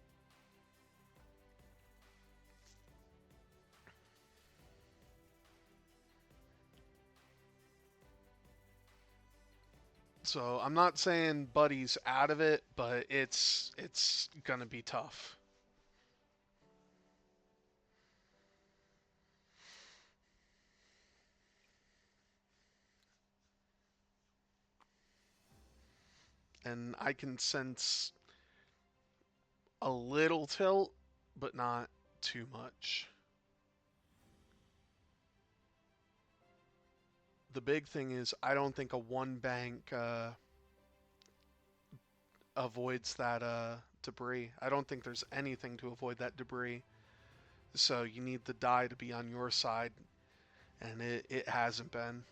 So I'm not saying Buddy's out of it, but it's gonna be tough. And I can sense a little tilt, but not too much. The big thing is I don't think a one bank avoids that debris. I don't think there's anything to avoid that debris. So you need the die to be on your side, and it hasn't been.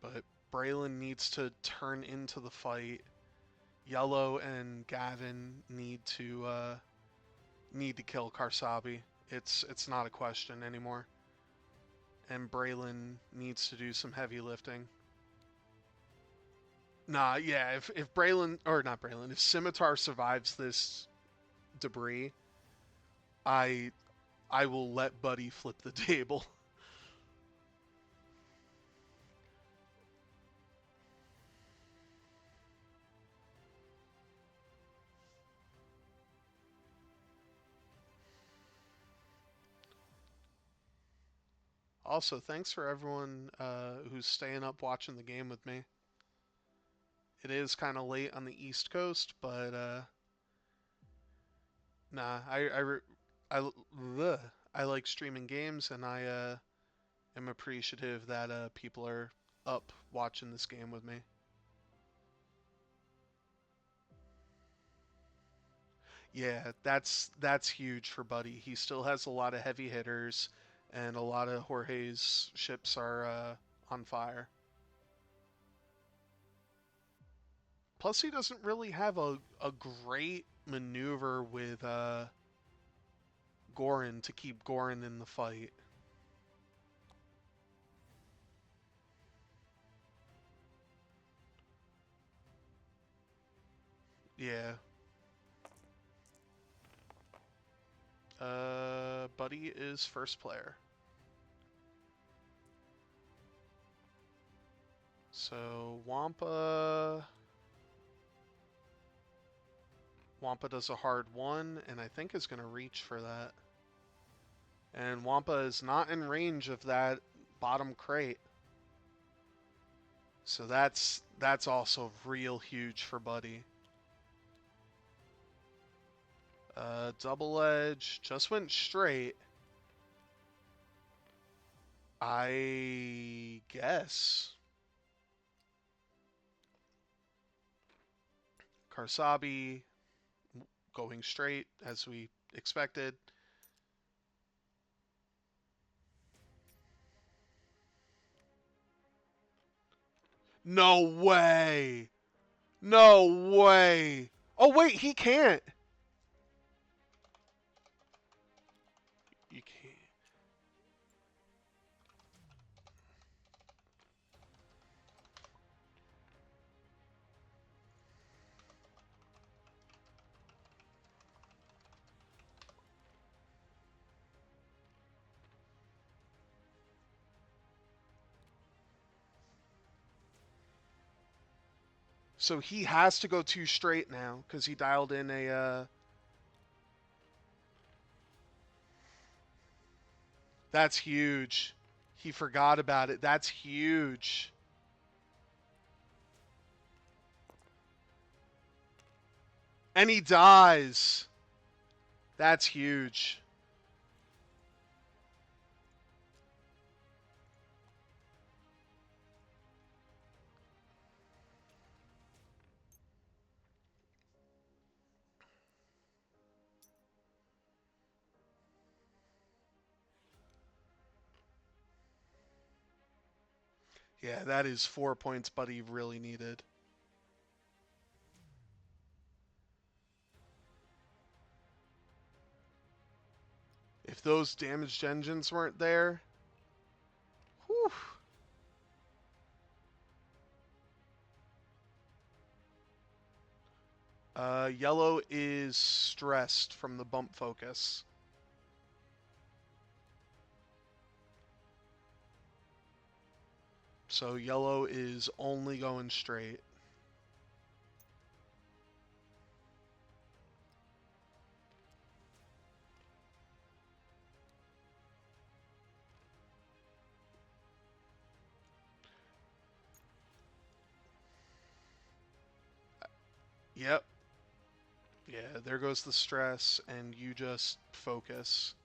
But Braylon needs to turn into the fight. Yellow and Gavin need to kill Karsabi. It's not a question anymore. And Braylon needs to do some heavy lifting. Nah, yeah, if Braylon, or not Braylon, if Scimitar survives this debris, I I will let Buddy flip the table. Also, thanks for everyone who's staying up watching the game with me. It is kind of late on the East Coast, but Nah, I, ugh, I like streaming games, and I am appreciative that people are up watching this game with me. Yeah, that's huge for Buddy. He still has a lot of heavy hitters, and a lot of Jorge's ships are on fire. Plus, he doesn't really have a great maneuver with Gorin to keep Gorin in the fight. Yeah. Buddy is first player. So Wampa does a hard one, and I think is going to reach for that. And Wampa is not in range of that bottom crate. So that's also real huge for Buddy. Double edge just went straight. I guess. Karsabi going straight as we expected. No way. No way. Oh wait, he can't. You can't. So he has to go two straight now because he dialed in a. That's huge. He forgot about it. That's huge. And he dies. That's huge. Yeah, that is 4 points Buddy really needed. If those damaged engines weren't there, whew. Yellow is stressed from the bump focus. So yellow is only going straight. Yep. Yeah, there goes the stress, and you just focus.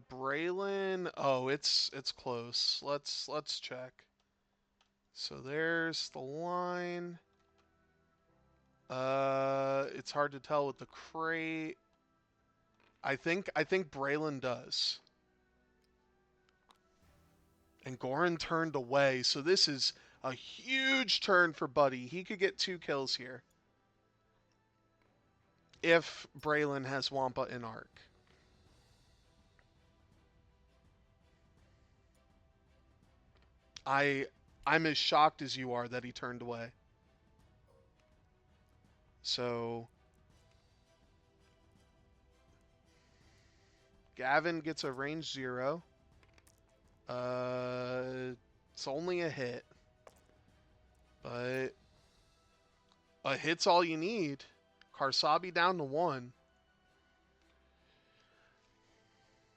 Braylon. Oh, it's close. Let's check. So there's the line. It's hard to tell with the crate. I think Braylon does. And Goran turned away, so this is a huge turn for Buddy. He could get 2 kills here if Braylon has Wampa in arc. I I'm as shocked as you are that he turned away. So Gavin gets a range 0. It's only a hit, but a hit's all you need. Karsabi down to 1.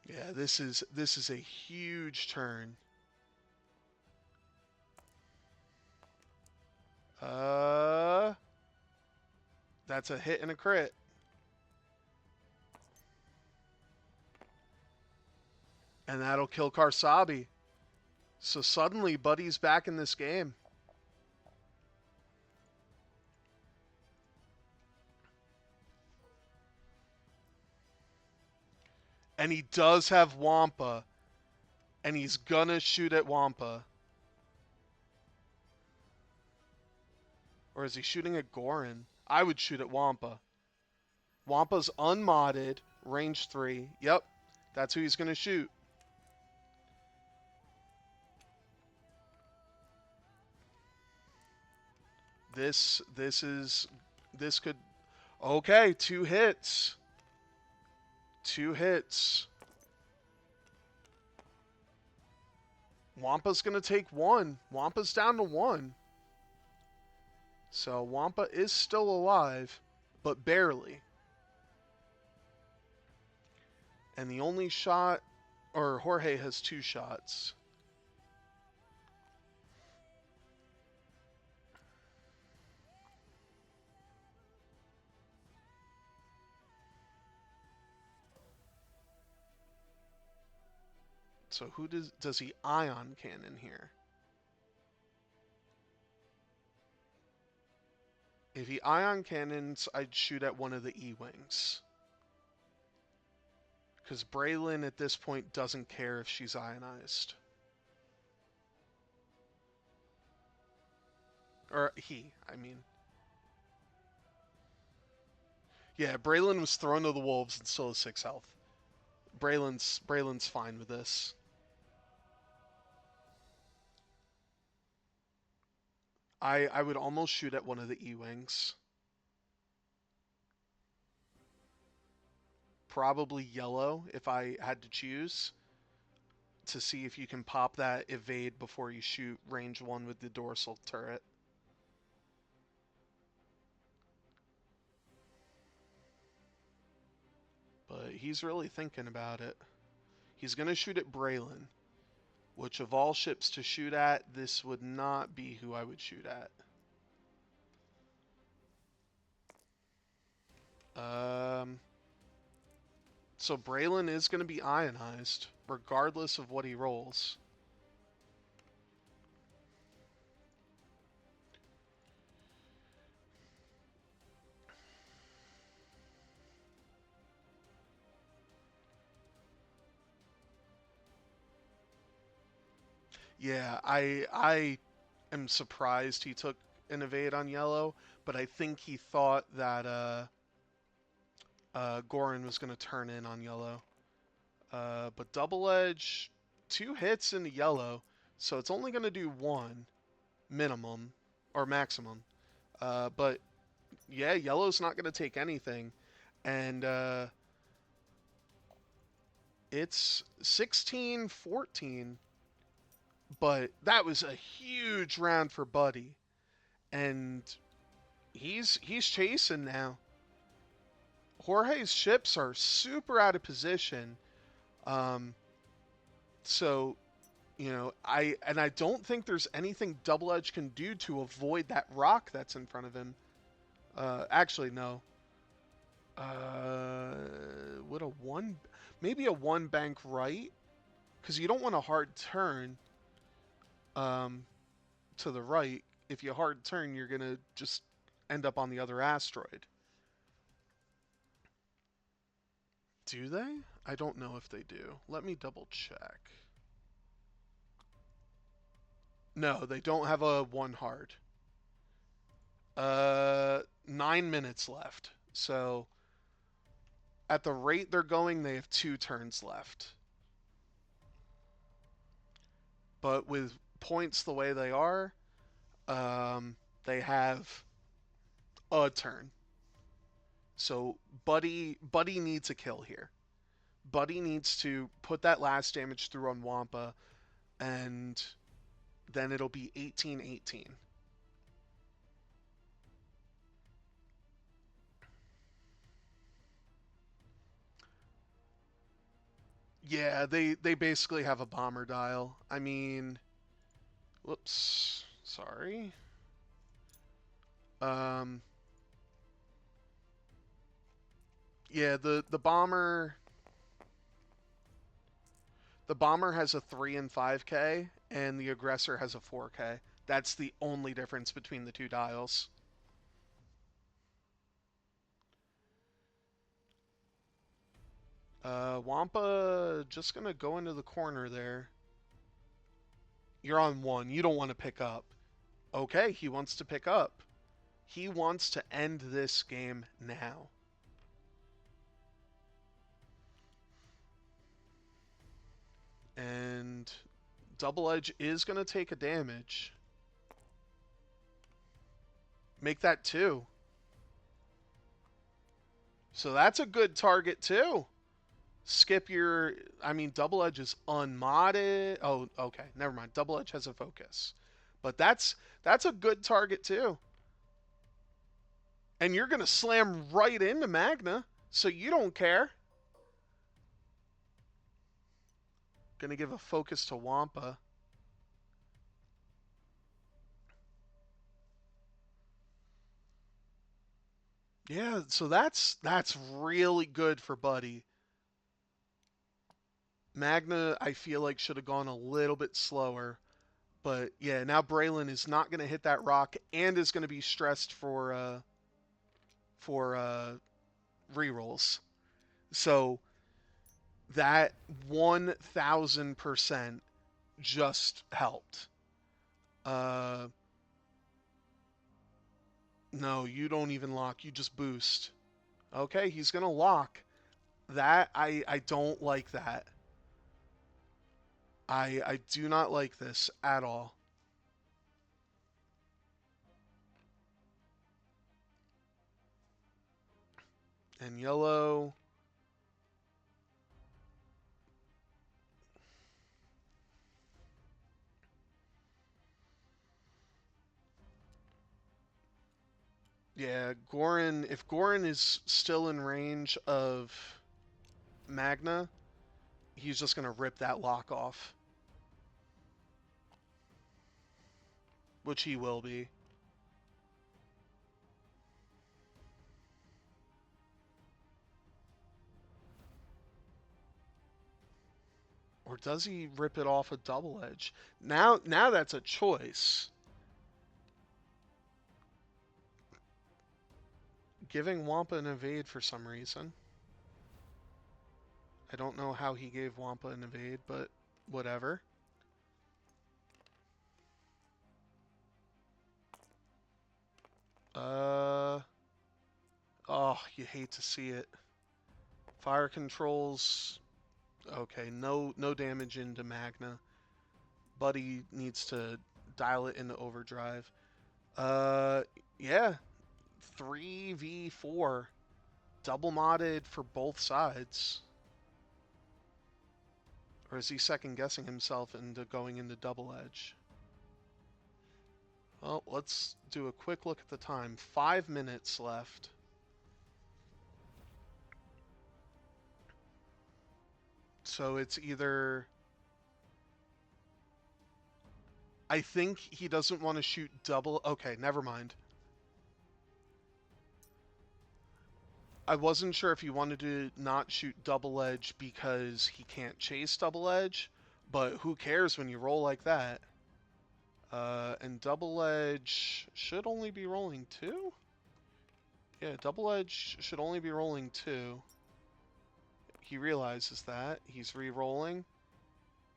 Yeah, this is a huge turn. Uh That's a hit and a crit. And that'll kill Karsabi. So suddenly, Buddy's back in this game. And he does have Wampa. And he's gonna shoot at Wampa. Or is he shooting at Goran? I would shoot at Wampa. Wampa's unmodded, range 3. Yep, that's who he's gonna shoot. This could. Okay, 2 hits. 2 hits. Wampa's gonna take 1. Wampa's down to 1. So Wampa is still alive, but barely. And the only shot, or Jorge has 2 shots. So who does he ion cannon here? If he ion cannons, I'd shoot at one of the E-Wings. Because Braylon at this point doesn't care if she's ionized. Or he, I mean. Yeah, Braylon was thrown to the wolves and still has 6 health. Braylon's fine with this. I would almost shoot at one of the E-Wings. Probably yellow if I had to choose. To see if you can pop that evade before you shoot range 1 with the dorsal turret. But he's really thinking about it. He's going to shoot at Braylon. Which of all ships to shoot at, this would not be who I would shoot at. So Braylon is going to be ionized, regardless of what he rolls. Yeah, I am surprised he took an evade on yellow, but I think he thought that Goran was going to turn in on yellow. But double edge, 2 hits into yellow, so it's only going to do 1 minimum or maximum. But yeah, yellow's not going to take anything, and it's 16-14. But that was a huge round for Buddy, and he's chasing now. Jorge's ships are super out of position, so you know I don't think there's anything Double Edge can do to avoid that rock that's in front of him. Actually, no. Would maybe a 1 bank right? Because you don't want a hard turn. To the right, if you hard turn, you're gonna just end up on the other asteroid. Do they? I don't know if they do. Let me double check. No, they don't have a 1 hard. 9 minutes left. So at the rate they're going, they have 2 turns left. But with points the way they are, they have a turn. So Buddy needs a kill here. Buddy needs to put that last damage through on Wampa, and then it'll be 18-18. Yeah, they basically have a bomber dial. I mean, whoops, sorry. Yeah, the bomber has a 3 and 5K, and the aggressor has a 4K. That's the only difference between the two dials. Wampa just gonna go into the corner there. You're on 1. You don't want to pick up. Okay, he wants to pick up. He wants to end this game now. And Double Edge is going to take a damage. Make that 2. So that's a good target too. Skip your... I mean, Double Edge is unmodded. Oh, okay. Never mind. Double Edge has a focus. But that's a good target too. And you're going to slam right into Magna, so you don't care. Going to give a focus to Wampa. Yeah, so that's really good for Buddy. Magna, I feel like should have gone a little bit slower. But yeah, now Braylon is not going to hit that rock and is going to be stressed for rerolls. So that 1000% just helped. Uh, no, you don't even lock. You just boost. Okay, he's going to lock. That I don't like that. I do not like this at all. And yellow. Yeah, Gorin, if Gorin is still in range of Magna, he's just going to rip that lock off. Which he will be. Or does he rip it off a double edge? Now that's a choice. Giving Wampa an evade for some reason. I don't know how he gave Wampa an evade, but whatever. Oh, you hate to see it. Fire controls. Okay, no damage into Magna. Buddy needs to dial it into overdrive. Uh, yeah, 3v4, double modded for both sides. Or is he second guessing himself into going into double edge? Well, let's do a quick look at the time. 5 minutes left. So it's either... I think he doesn't want to shoot double... Okay, never mind. I wasn't sure if he wanted to not shoot double edge because he can't chase double edge, but who cares when you roll like that? And double edge should only be rolling 2? Yeah, double edge should only be rolling 2. He realizes that. He's re-rolling.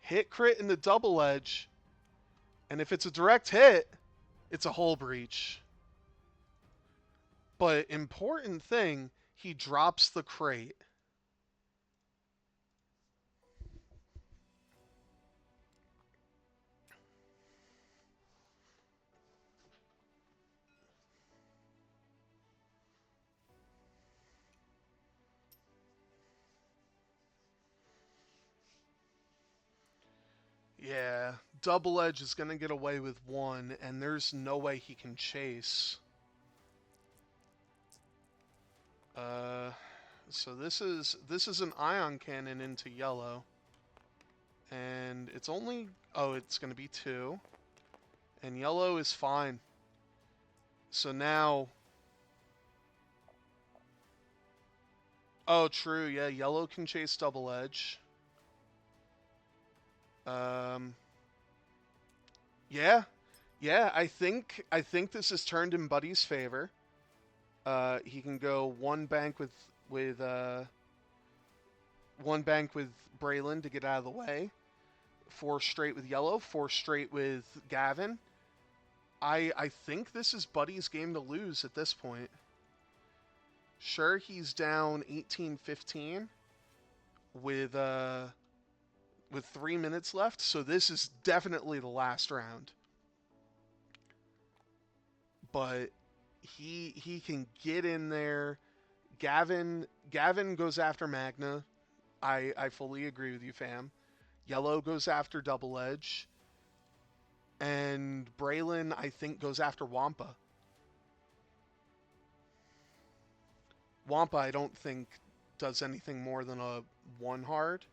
Hit crit in the double edge. And if it's a direct hit, it's a hull breach. But important thing, he drops the crate. Yeah, double edge is going to get away with 1, and there's no way he can chase. Uh, so this is an ion cannon into yellow. And it's only... Oh, it's going to be 2. And yellow is fine. So now... Oh, true. Yeah, yellow can chase double edge. Um, yeah, yeah. I think this is turned in Buddy's favor. He can go with one bank with Braylon to get out of the way. Four straight with yellow. Four straight with Gavin. I think this is Buddy's game to lose at this point. Sure, he's down 18-15 with uh with 3 minutes left, so this is definitely the last round. But he can get in there. Gavin goes after Magna. I fully agree with you, fam. Yellow goes after Double Edge, and Braylon I think goes after Wampa. Wampa I don't think does anything more than a one hard,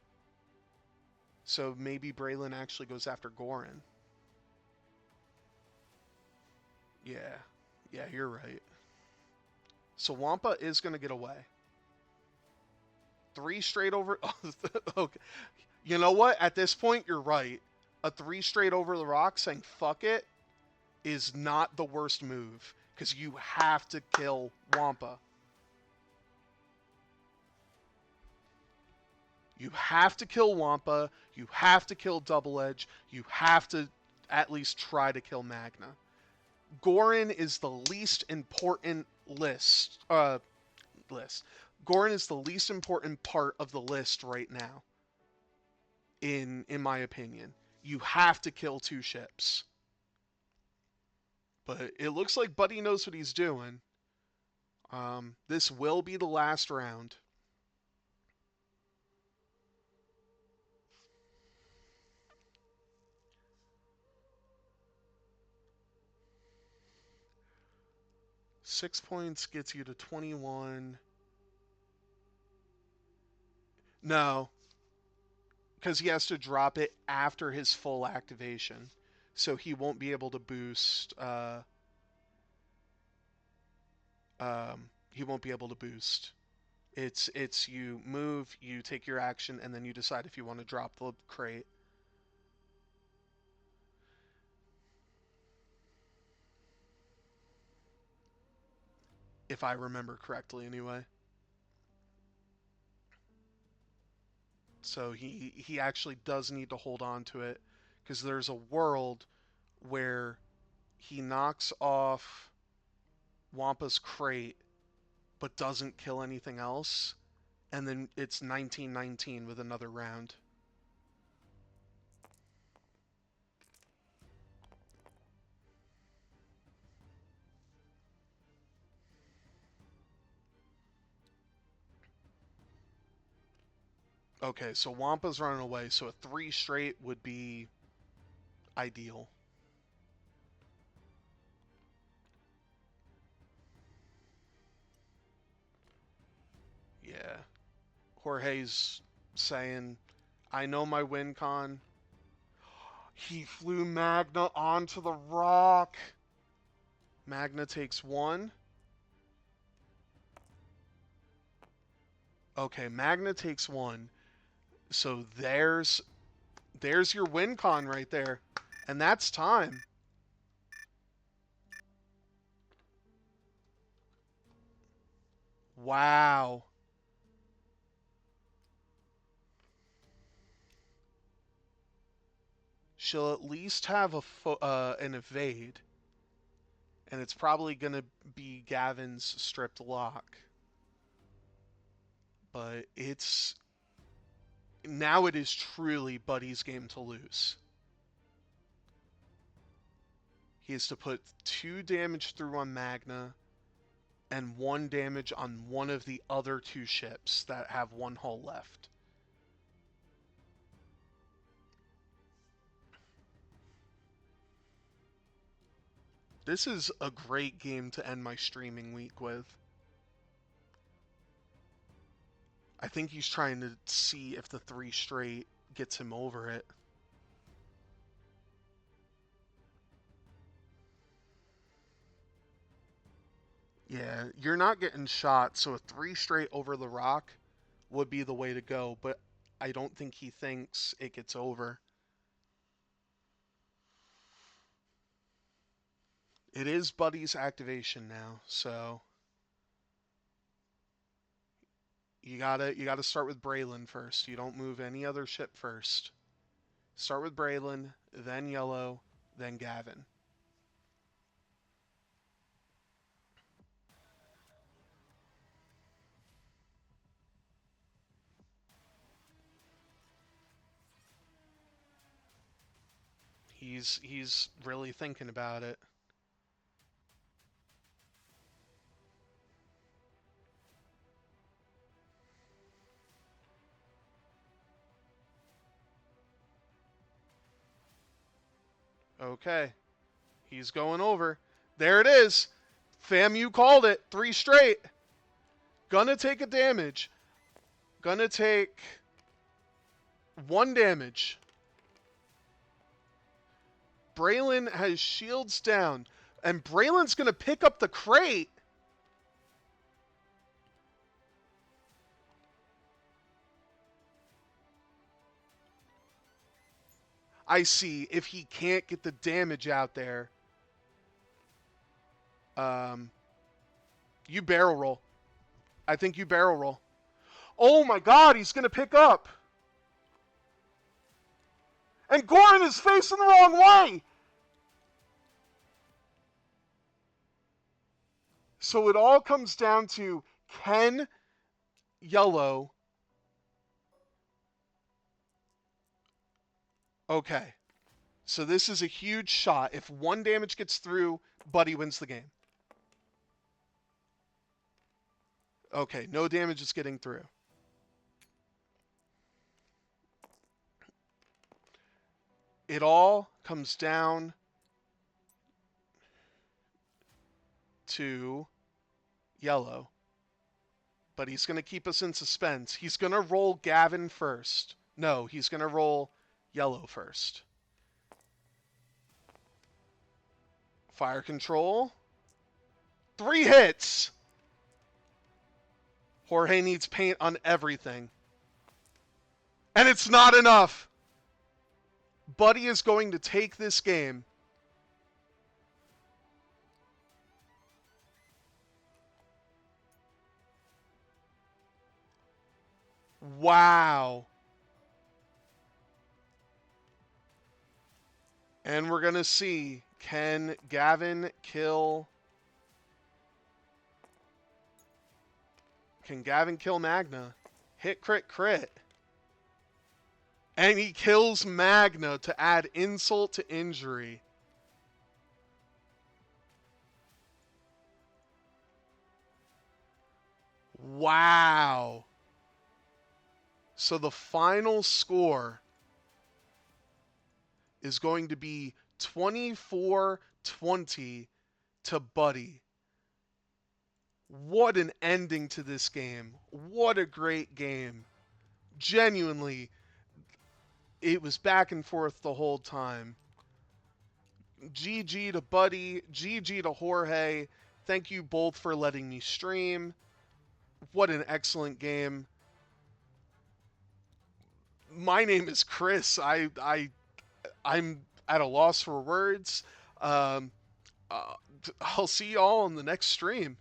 so maybe Braylon actually goes after Gorin. Yeah, yeah, you're right. So Wampa is gonna get away. Three straight over. Okay. You know what? At this point, you're right. A three straight over the rock saying fuck it is not the worst move because you have to kill Wampa. You have to kill Wampa. You have to kill Double Edge. You have to at least try to kill Magna. Gorin is the least important list. Gorin is the least important part of the list right now. In my opinion, you have to kill two ships. But it looks like Buddy knows what he's doing. This will be the last round. Six points gets you to 21. No, because he has to drop it after his full activation. So he won't be able to boost. He won't be able to boost. It's you move, you take your action, and then you decide if you want to drop the crate. If I remember correctly, anyway. So he actually does need to hold on to it because there's a world where he knocks off Wampa's crate but doesn't kill anything else, and then it's 19-19 with another round. Okay, so Wampa's running away, so a three straight would be ideal. Yeah. Jorge's saying, I know my win con. He flew Magna onto the rock. Magna takes one. Okay, Magna takes one. So there's your win con right there. And that's time. Wow. She'll at least have an evade. And it's probably going to be Gavin's stripped lock. But it's... Now it is truly Buddy's game to lose. He has to put 2 damage through on Magna and 1 damage on one of the other 2 ships that have 1 hull left. This is a great game to end my streaming week with. I think he's trying to see if the 3 straight gets him over it. Yeah, you're not getting shot, so a 3 straight over the rock would be the way to go, but I don't think he thinks it gets over. It is Buddy's activation now, so you gotta start with Braylon first. You don't move any other ship first. Start with Braylon, then Yellow, then Gavin. He's really thinking about it. Okay. He's going over. There it is. Fam, you called it. 3 straight. Gonna take a damage. Gonna take 1 damage. Braylon has shields down. And Braylon's gonna pick up the crate. I see. If he can't get the damage out there, you barrel roll. I think you barrel roll. Oh my god, he's going to pick up. And Goran is facing the wrong way. So it all comes down to, can Yellow... Okay. So this is a huge shot. If 1 damage gets through, Buddy wins the game. Okay, no damage is getting through. It all comes down to Yellow. But he's going to keep us in suspense. He's going to roll Gavin first. No, he's going to roll Yellow first. Fire control. 3 hits. Jorge needs paint on everything. And it's not enough. Buddy is going to take this game. Wow. And we're going to see, can Gavin kill... Can Gavin kill Magna? Hit, crit, crit. And he kills Magna to add insult to injury. Wow. So the final score is going to be 24-20 to Buddy. What an ending to this game. What a great game. Genuinely, it was back and forth the whole time. GG to Buddy, GG to Jorge. Thank you both for letting me stream. What an excellent game. My name is Chris. I'm at a loss for words. I'll see y'all in the next stream.